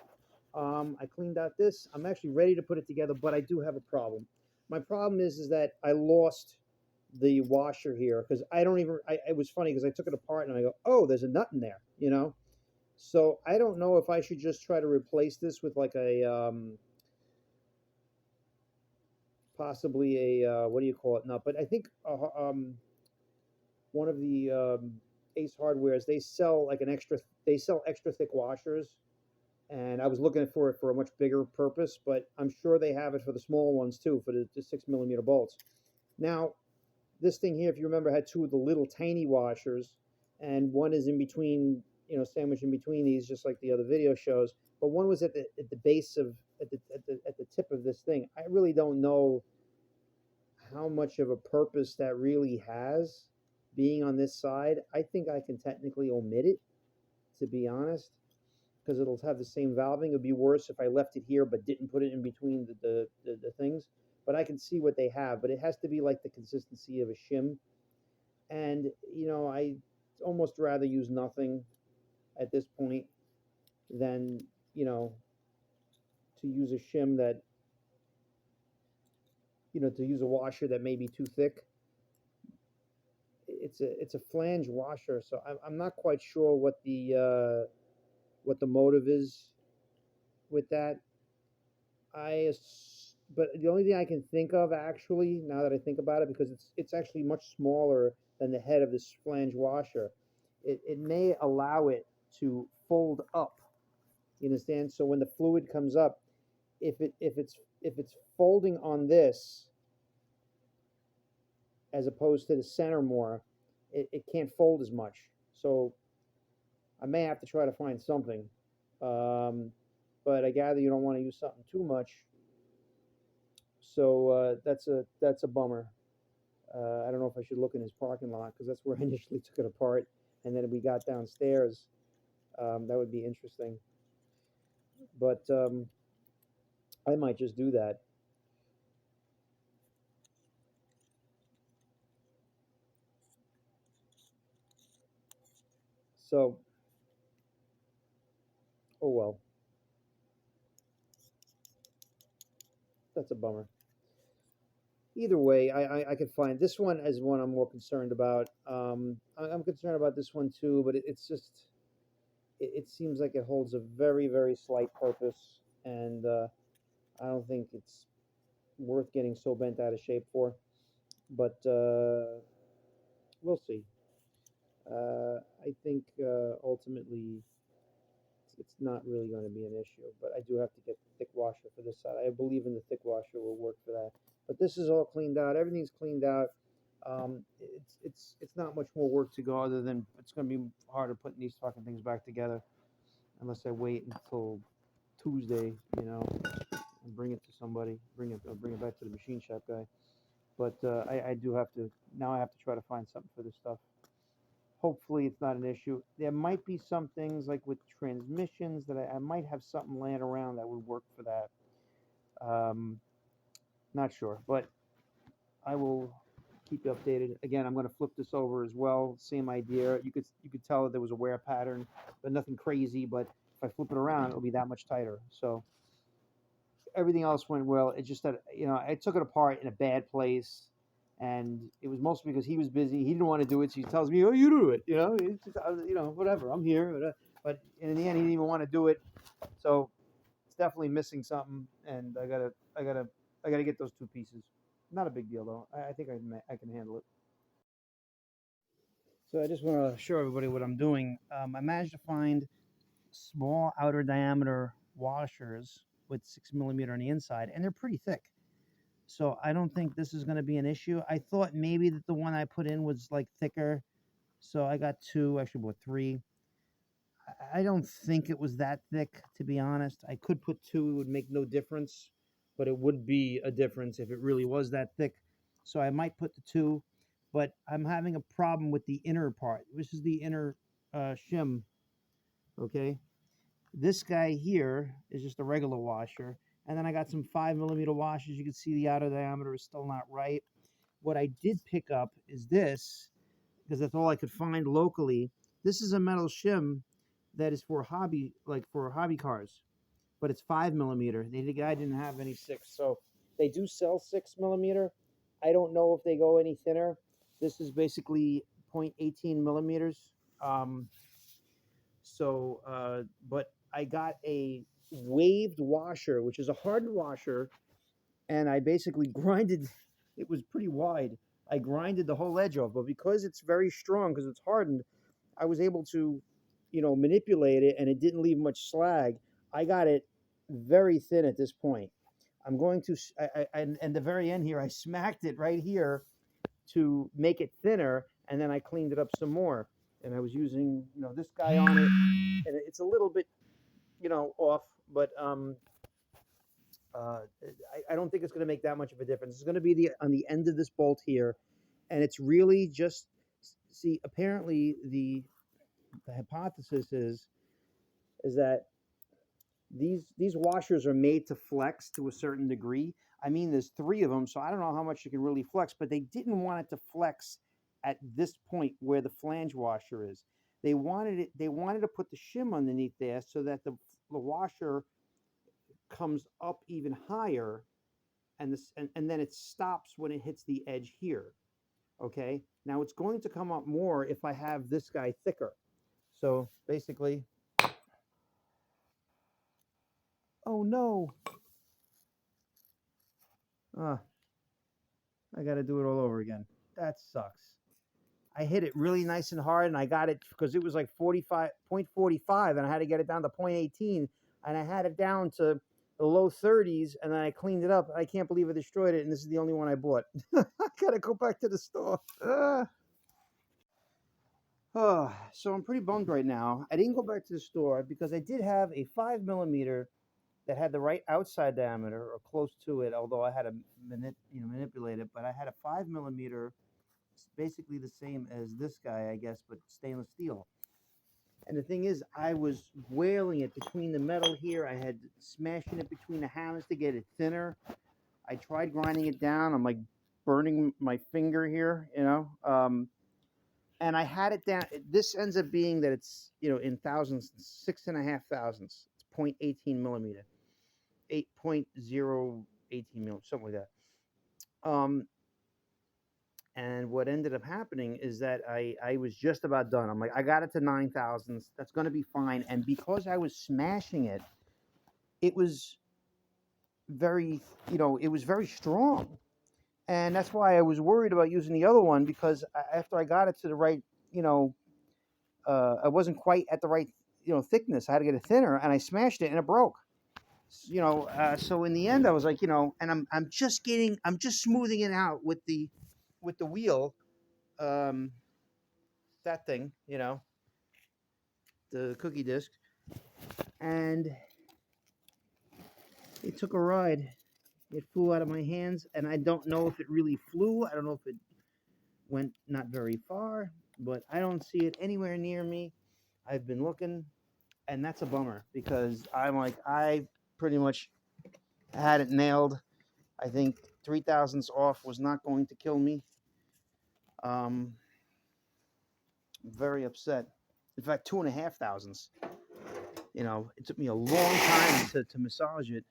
I cleaned out this. I'm actually ready to put it together, but I do have a problem. My problem is that I lost the washer here because I don't even, it was funny because I took it apart and I go, oh, there's a nut in there, you know? So I don't know if I should just try to replace this with like a, possibly a, what do you call it, nut? But I think one of the Ace Hardwares, they sell like they sell extra thick washers, and I was looking for it for a much bigger purpose, but I'm sure they have it for the small ones too, for the 6mm bolts. Now, this thing here, if you remember, had two of the little tiny washers, and one is in between, you know, sandwiched in between these, just like the other video shows. But one was at the base of at the tip of this thing. I really don't know how much of a purpose that really has being on this side. I think I can technically omit it, to be honest, because it'll have the same valving. It would be worse if I left it here but didn't put it in between the things. But I can see what they have, but it has to be like the consistency of a shim. And, you know, I almost rather use nothing at this point than, you know, to use a shim that, you know, to use a washer that may be too thick. It's a flange washer, so I'm not quite sure what the motive is with that. But the only thing I can think of, actually, now that I think about it, because it's actually much smaller than the head of this flange washer, it may allow it to fold up. You understand? So when the fluid comes up, if it's folding on this as opposed to the center more, it can't fold as much. So I may have to try to find something. But I gather you don't want to use something too much. So that's a bummer. I don't know if I should look in his parking lot because that's where I initially took it apart. and then we got downstairs. That would be interesting. But I might just do that. So, oh well, that's a bummer. Either way, I could find this one as one I'm more concerned about. I'm concerned about this one too, but it's just it seems like it holds a very slight purpose, and I don't think it's worth getting so bent out of shape for. But we'll see. I think ultimately it's not really going to be an issue, but I do have to get the thick washer for this side. I believe in the thick washer will work for that. But this is all cleaned out. Everything's cleaned out. It's not much more work to go other than it's going to be harder putting these fucking things back together unless I wait until Tuesday, and bring it to somebody, bring it back to the machine shop guy. But I do have to now. I have to try to find something for this stuff. Hopefully, it's not an issue. There might be some things like with transmissions that I might have something laying around that would work for that. Not sure, but I will keep you updated. Again, I'm going to flip this over as well. Same idea. You could tell that there was a wear pattern, but nothing crazy. But if I flip it around, it'll be that much tighter. So everything else went well. It's just that I took it apart in a bad place, and it was mostly because he was busy. He didn't want to do it, so he tells me, "Oh, you do it." It's just, whatever. I'm here. But in the end, he didn't even want to do it. So it's definitely missing something, and I gotta get those two pieces. Not a big deal though. I think I can handle it. So I just want to show everybody what I'm doing. I managed to find small outer diameter washers with 6 millimeter on the inside, and they're pretty thick. So I don't think this is going to be an issue. I thought maybe that the one I put in was like thicker, so I got two. Actually, bought three. I don't think it was that thick, to be honest. I could put two; it would make no difference, but it would be a difference if it really was that thick. So I might put the two, but I'm having a problem with the inner part. This is the inner shim. Okay, this guy here is just a regular washer. And then I got some 5 millimeter washers. You can see the outer diameter is still not right. What I did pick up is this, because that's all I could find locally. This is a metal shim that is for hobby, like for hobby cars, but it's 5 millimeter. The guy didn't have any six, so they do sell 6 millimeter. I don't know if they go any thinner. This is basically 0.18 millimeters. Um, but I got a waved washer, which is a hardened washer, and I basically grinded. It was pretty wide. I grinded the whole edge off, but because it's very strong, because it's hardened, I was able to, manipulate it, and it didn't leave much slag. I got it very thin at this point. I'm going to, and the very end here, I smacked it right here to make it thinner, and then I cleaned it up some more. And I was using, this guy on it, and it's a little bit, off, but I don't think it's going to make that much of a difference. It's going to be on the end of this bolt here, and it's really just see. Apparently, the hypothesis is that these washers are made to flex to a certain degree. I mean, there's three of them, so I don't know how much you can really flex, but they didn't want it to flex at this point where the flange washer is. They wanted to put the shim underneath there so that the washer comes up even higher, and then it stops when it hits the edge here. Okay, now it's going to come up more if I have this guy thicker. So basically, oh no, uh, I got to do it all over again. That sucks. I hit it really nice and hard, and I got it because it was like 45.45, and I had to get it down to 0.18, and I had it down to the low 30s, and then I cleaned it up. I can't believe I destroyed it, and this is the only one I bought. I gotta go back to the store. So I'm pretty bummed right now. I didn't go back to the store because I did have a 5 millimeter that had the right outside diameter or close to it, although I had to manipulate it. But I had a 5 millimeter It's basically the same as this guy, I guess, but stainless steel. And the thing is, I was wailing it between the metal here. I had smashing it between the hammers to get it thinner. I tried grinding it down. I'm like burning my finger here, you know. And I had it down. This ends up being that it's, you know, in thousandths, 6.5 thousandths. It's 0.18 millimeter, 8.018 millimeter, something like that. And what ended up happening is that I was just about done. I'm like, I got it to 9 thousandths. That's going to be fine. And because I was smashing it, it was very, you know, it was very strong. And that's why I was worried about using the other one, because after I got it to the right, you know, I wasn't quite at the right, you know, thickness. I had to get it thinner, and I smashed it, and it broke. You know, so in the end, I was like, you know, and I'm just smoothing it out with the wheel, that thing, you know, the cookie disc, and it took a ride. It flew out of my hands, and I don't know if it really flew. I don't know if it went not very far, but I don't see it anywhere near me. I've been looking, and that's a bummer, because I'm like, I pretty much had it nailed. I think 3 thousandths off was not going to kill me. I'm very upset. In fact, 2.5 thousandths. You know, it took me a long time to massage it,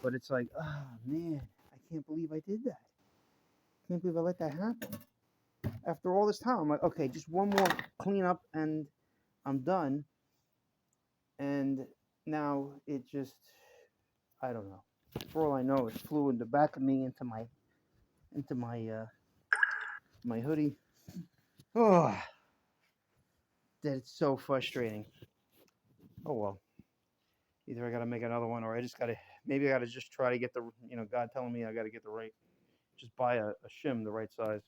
but it's like, oh man, I can't believe I did that. I can't believe I let that happen. After all this time, I'm like, okay, just one more cleanup and I'm done. And now it just, I don't know. For all I know, it flew in the back of me into my my hoodie. Oh, that's so frustrating. Oh well. Either I got to make another one, or I just got to, maybe I got to just try to get the, you know, God telling me I got to get the right, just buy a shim the right size.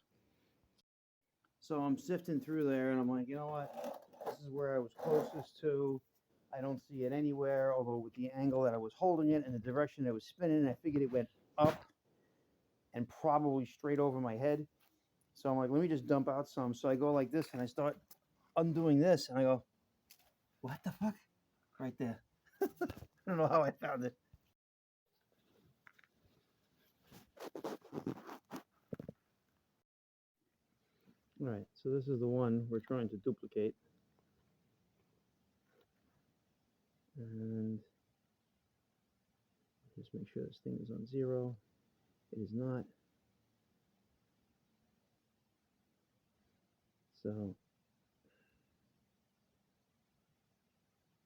So I'm sifting through there, and I'm like, you know what? This is where I was closest to. I don't see it anywhere, although with the angle that I was holding it and the direction it was spinning, I figured it went up and probably straight over my head. So I'm like, let me just dump out some. So I go like this, and I start undoing this, and I go, what the fuck? Right there. I don't know how I found it. All right, so this is the one we're trying to duplicate. And just make sure this thing is on 0. It is not. So,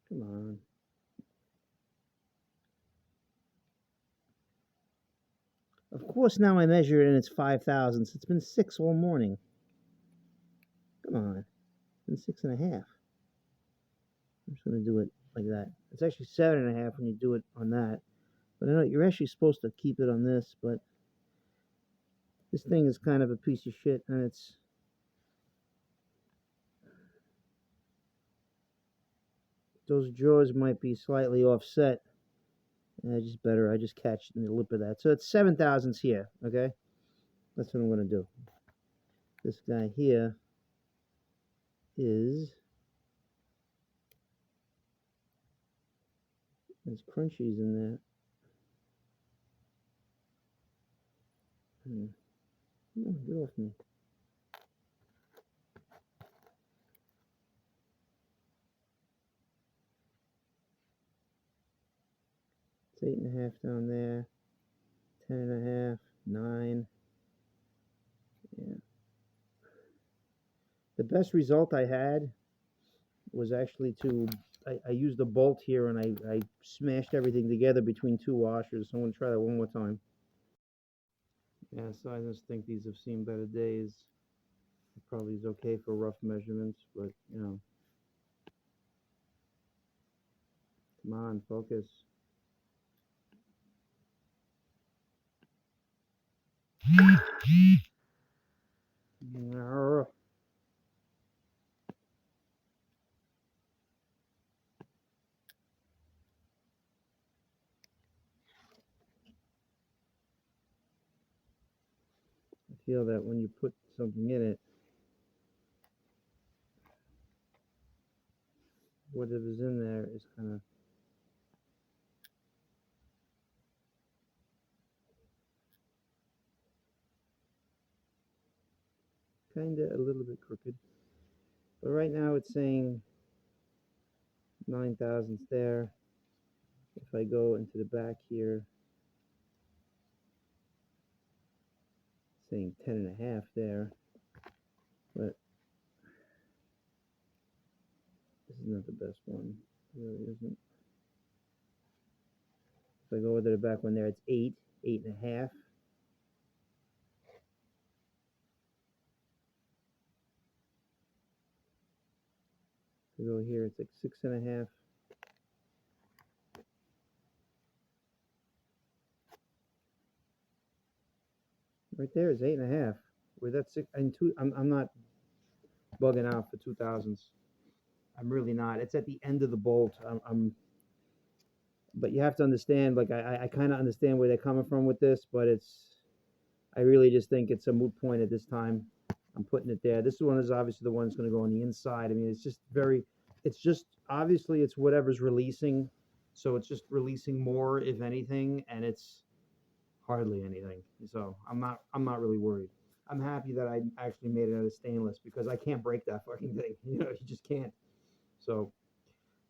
come on. Of course, now I measure it and it's 5 thousandths. It's been 6 all morning. Come on. It's been 6.5. I'm just going to do it like that. It's actually 7.5 when you do it on that. But I know you're actually supposed to keep it on this, but this thing is kind of a piece of shit, and it's, those jaws might be slightly offset. And I just catch the lip of that. So it's 7 thousandths here, okay? That's what I'm going to do. This guy here is, there's crunchies in there. Oh, get off me. It's 8.5 down there. 10.5, 9. Yeah. The best result I had was actually I used a bolt here, and I smashed everything together between 2 washers. So I'm going to try that one more time. Yeah, so I just think these have seen better days. It probably is okay for rough measurements, but, you know. Come on, focus. feel that when you put something in it, whatever's in there is kind of a little bit crooked. But right now it's saying 9 thousandths there. If I go into the back here, it's saying 10.5 there. But this is not the best one. It really isn't. If I go over to the back one there, it's 8.5. If I go here, it's like 6.5. Right there is 8.5. Where that's 6 and 2. I'm not bugging out for 2000s. I'm really not. It's at the end of the bolt. But you have to understand. Like I kind of understand where they're coming from with this, but I really just think it's a moot point at this time. I'm putting it there. This one is obviously the one that's going to go on the inside. I mean, it's just obviously it's whatever's releasing. So it's just releasing more, if anything, and it's hardly anything. So I'm not really worried. I'm happy that I actually made it out of stainless because I can't break that fucking thing. You know, you just can't. So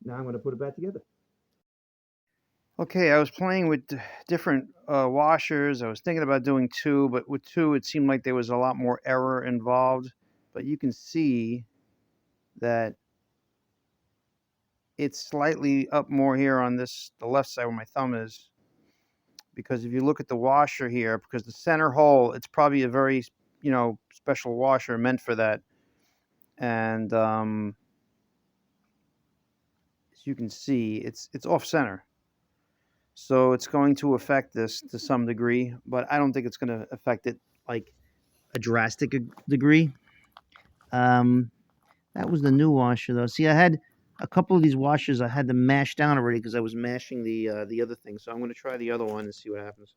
now I'm going to put it back together. Okay, I was playing with different washers. I was thinking about doing 2, but with 2, it seemed like there was a lot more error involved. But you can see that it's slightly up more here on the left side where my thumb is. Because if you look at the washer here, because the center hole, it's probably a very, special washer meant for that. And as you can see, it's off center. So it's going to affect this to some degree, but I don't think it's going to affect it like a drastic degree. That was the new washer though. See, I had a couple of these washers. I had them mashed down already because I was mashing the other thing. So I'm going to try the other one and see what happens.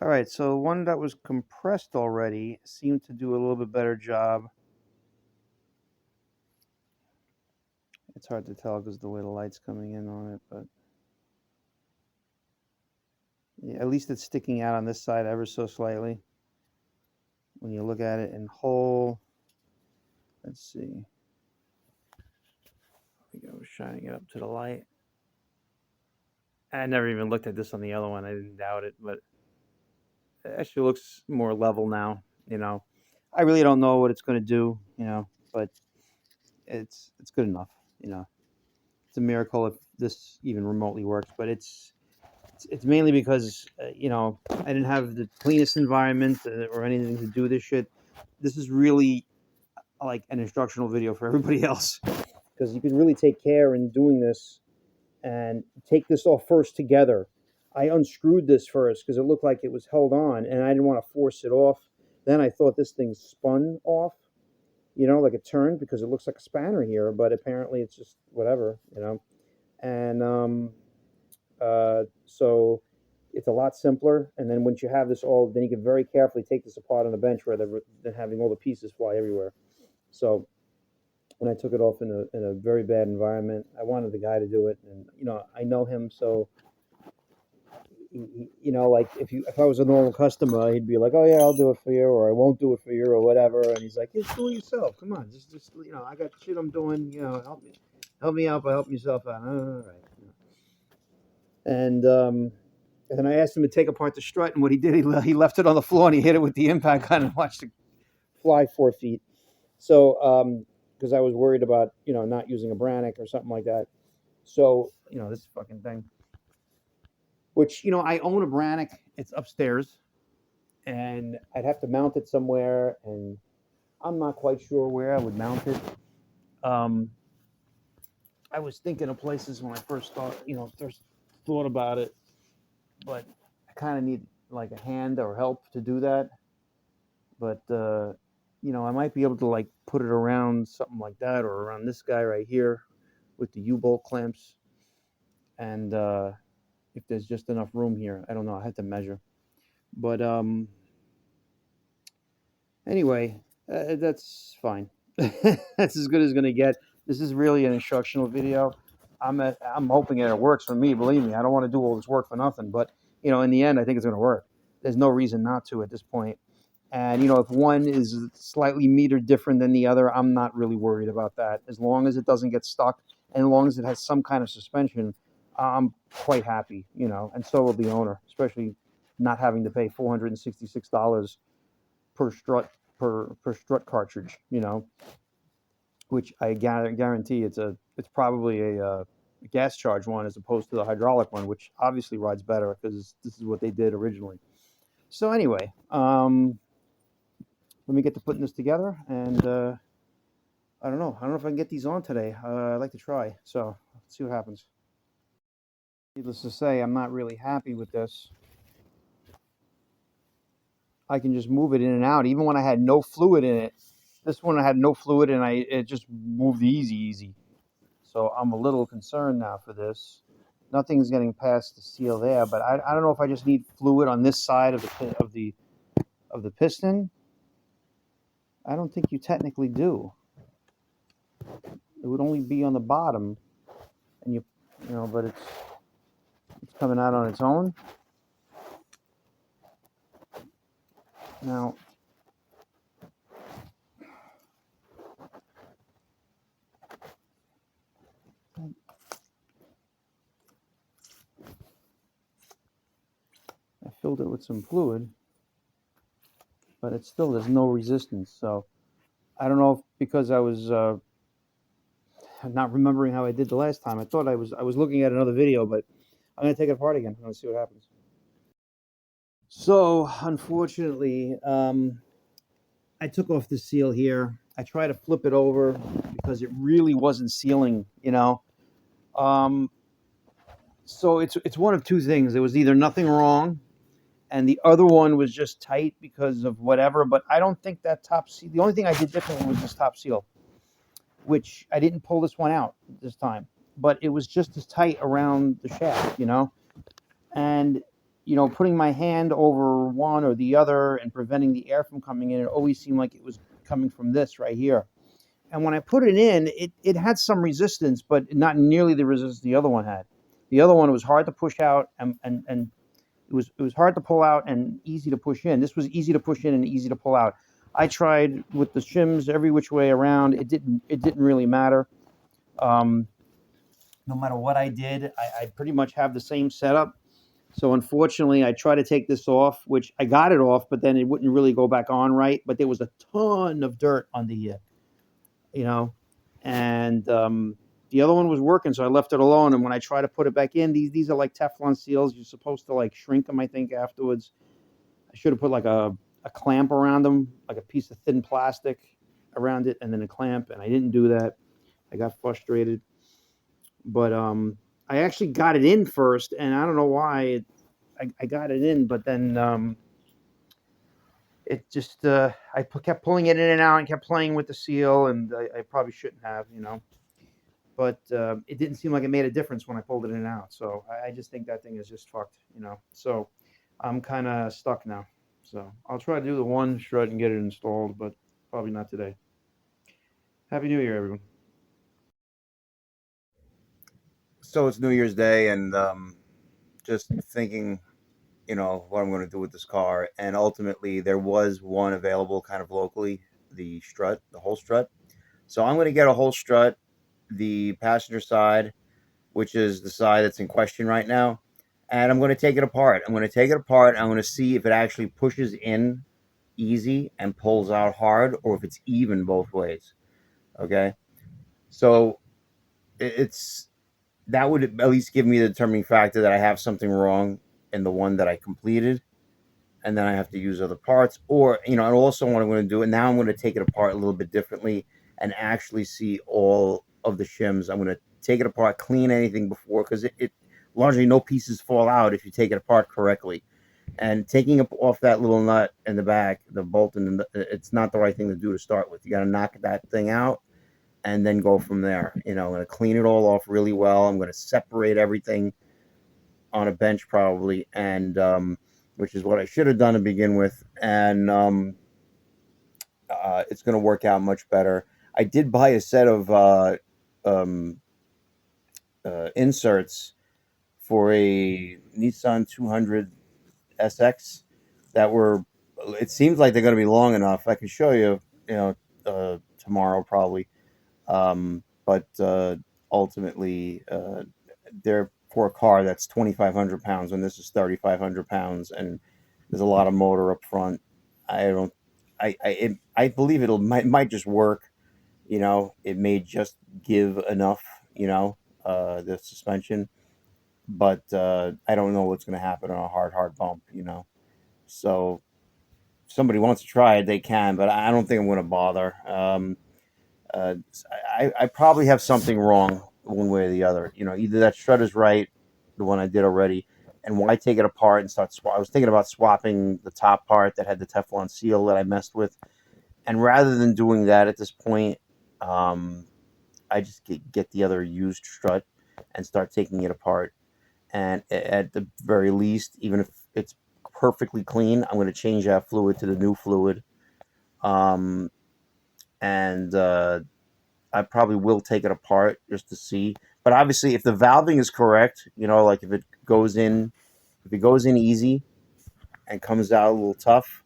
All right, so one that was compressed already seemed to do a little bit better job. It's hard to tell because the way the light's coming in on it, but yeah, at least it's sticking out on this side ever so slightly. When you look at it in whole, let's see. I was shining it up to the light. I never even looked at this on the other one. I didn't doubt it, but it actually looks more level now. I really don't know what it's going to do. But it's good enough. It's a miracle if this even remotely works. But it's mainly because I didn't have the cleanest environment or anything to do this shit. This is really like an instructional video for everybody else because you can really take care in doing this and take this off first together. I unscrewed this first because it looked like it was held on and I didn't want to force it off. Then I thought this thing spun off, like it turned because it looks like a spanner here, but apparently it's just whatever. And so it's a lot simpler. And then once you have this all, then you can very carefully take this apart on the bench rather than having all the pieces fly everywhere. So when I took it off in a very bad environment, I wanted the guy to do it, and I know him, so like if I was a normal customer, he'd be like, oh yeah, I'll do it for you, or I won't do it for you, or whatever, and he's like, just do it yourself. Come on, just I got shit I'm doing. Help me out by helping yourself out. All right. And then I asked him to take apart the strut, and what he did, he left it on the floor and he hit it with the impact gun and watched it fly 4 feet. So because I was worried about not using a Brannick or something like that. So this fucking thing, which I own a Brannick. It's upstairs, and I'd have to mount it somewhere, and I'm not quite sure where I would mount it. I was thinking of places when I first thought about it, but I kind of need like a hand or help to do that. But I might be able to like put it around something like that, or around this guy right here with the U-bolt clamps. And if there's just enough room here, I don't know. I had to measure, but Anyway, that's fine. That's as good as going to get. This is really an instructional video. I'm hoping that it works for me. Believe me, I don't want to do all this work for nothing. But in the end, I think it's going to work. There's no reason not to at this point. And if one is slightly metered different than the other, I'm not really worried about that. As long as it doesn't get stuck, and as long as it has some kind of suspension, I'm quite happy. And so will the owner, especially not having to pay $466 per strut per strut cartridge. Which I guarantee it's probably a gas charge one as opposed to the hydraulic one, which obviously rides better because this is what they did originally. So anyway, let me get to putting this together, and I don't know. I don't know if I can get these on today. I'd like to try. So let's see what happens. Needless to say, I'm not really happy with this. I can just move it in and out, even when I had no fluid in it. This one I had no fluid, and it just moved easy. So I'm a little concerned now for this. Nothing's getting past the seal there, but I don't know if I just need fluid on this side of the piston. I don't think you technically do. It would only be on the bottom, and but it's coming out on its own. Now, I filled it with some fluid, but there's no resistance. So I don't know if because I was not remembering how I did the last time. I thought I was looking at another video, but I'm gonna take it apart again. I'm gonna see what happens. So unfortunately, I took off the seal here. I tried to flip it over because it really wasn't sealing. So it's one of two things. There was either nothing wrong, and the other one was just tight because of whatever. But I don't think that top seal. The only thing I did differently was this top seal, which I didn't pull this one out this time. But it was just as tight around the shaft, and putting my hand over one or the other and preventing the air from coming in, it always seemed like it was coming from this right here. And when I put it in, it had some resistance, but not nearly the resistance the other one had. The other one was hard to push out, and it was hard to pull out and easy to push in. This was easy to push in and easy to pull out. I tried with the shims every which way around. It didn't really matter. No matter what I did, I pretty much have the same setup. So unfortunately, I tried to take this off, which I got it off, but then it wouldn't really go back on right. But there was a ton of dirt under here, you know, and the other one was working, so I left it alone. And when I try to put it back in, these are like Teflon seals. You're supposed to like shrink them, I think, afterwards. I should have put like a clamp around them, like a piece of thin plastic around it, and then a clamp. And I didn't do that. I got frustrated, but I actually got it in first, and I don't know why I got it in, but then it just kept pulling it in and out and kept playing with the seal, and I probably shouldn't have, but it didn't seem like it made a difference when I pulled it in and out. So I just think that thing is just fucked. So I'm kind of stuck now. So I'll try to do the one strut and get it installed, but probably not today. Happy New Year, everyone. So it's New Year's Day, and just thinking, what I'm going to do with this car. And ultimately, there was one available kind of locally, the strut, the whole strut. So I'm going to get a whole strut, the passenger side, which is the side that's in question right now. And I'm going to take it apart. I'm going to take it apart. I'm going to see if it actually pushes in easy and pulls out hard, or if it's even both ways. Okay. So it's that would at least give me the determining factor that I have something wrong in the one that I completed, and then I have to use other parts. Or, and also what I'm going to do, and now I'm going to take it apart a little bit differently and actually see all of the shims. I'm going to take it apart, clean anything before, because it largely no pieces fall out if you take it apart correctly. And taking off that little nut in the back, the bolt, it's not the right thing to do to start with. You got to knock that thing out and then go from there. I'm going to clean it all off really well. I'm going to separate everything on a bench probably, and which is what I should have done to begin with. And it's going to work out much better. I did buy a set of um, inserts for a Nissan 200 SX that were. It seems like they're going to be long enough. I can show you, tomorrow probably. But ultimately, they're for a car that's 2,500 pounds, and this is 3,500 pounds, and there's a lot of motor up front. I don't. I believe might just work. It may just give enough. The suspension, but I don't know what's going to happen on a hard bump. So if somebody wants to try it, they can, but I don't think I'm going to bother. Uh, I probably have something wrong one way or the other. Either that strut is right, the one I did already, and why take it apart and start I was thinking about swapping the top part that had the Teflon seal that I messed with, and rather than doing that at this point, um, I just get the other used strut and start taking it apart. And at the very least, even if it's perfectly clean, I'm going to change that fluid to the new fluid. Um, and I probably will take it apart just to see. But obviously, if the valving is correct, like if it goes in easy and comes out a little tough,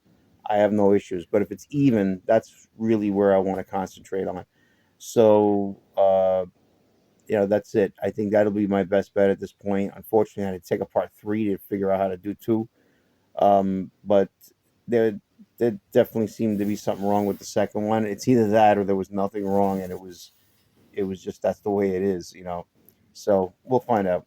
I have no issues. But if it's even, that's really where I want to concentrate on. So, that's it. I think that'll be my best bet at this point. Unfortunately, I had to take apart three to figure out how to do two. But there, there definitely seemed to be something wrong with the second one. It's either that or there was nothing wrong, and it was just that's the way it is. So we'll find out.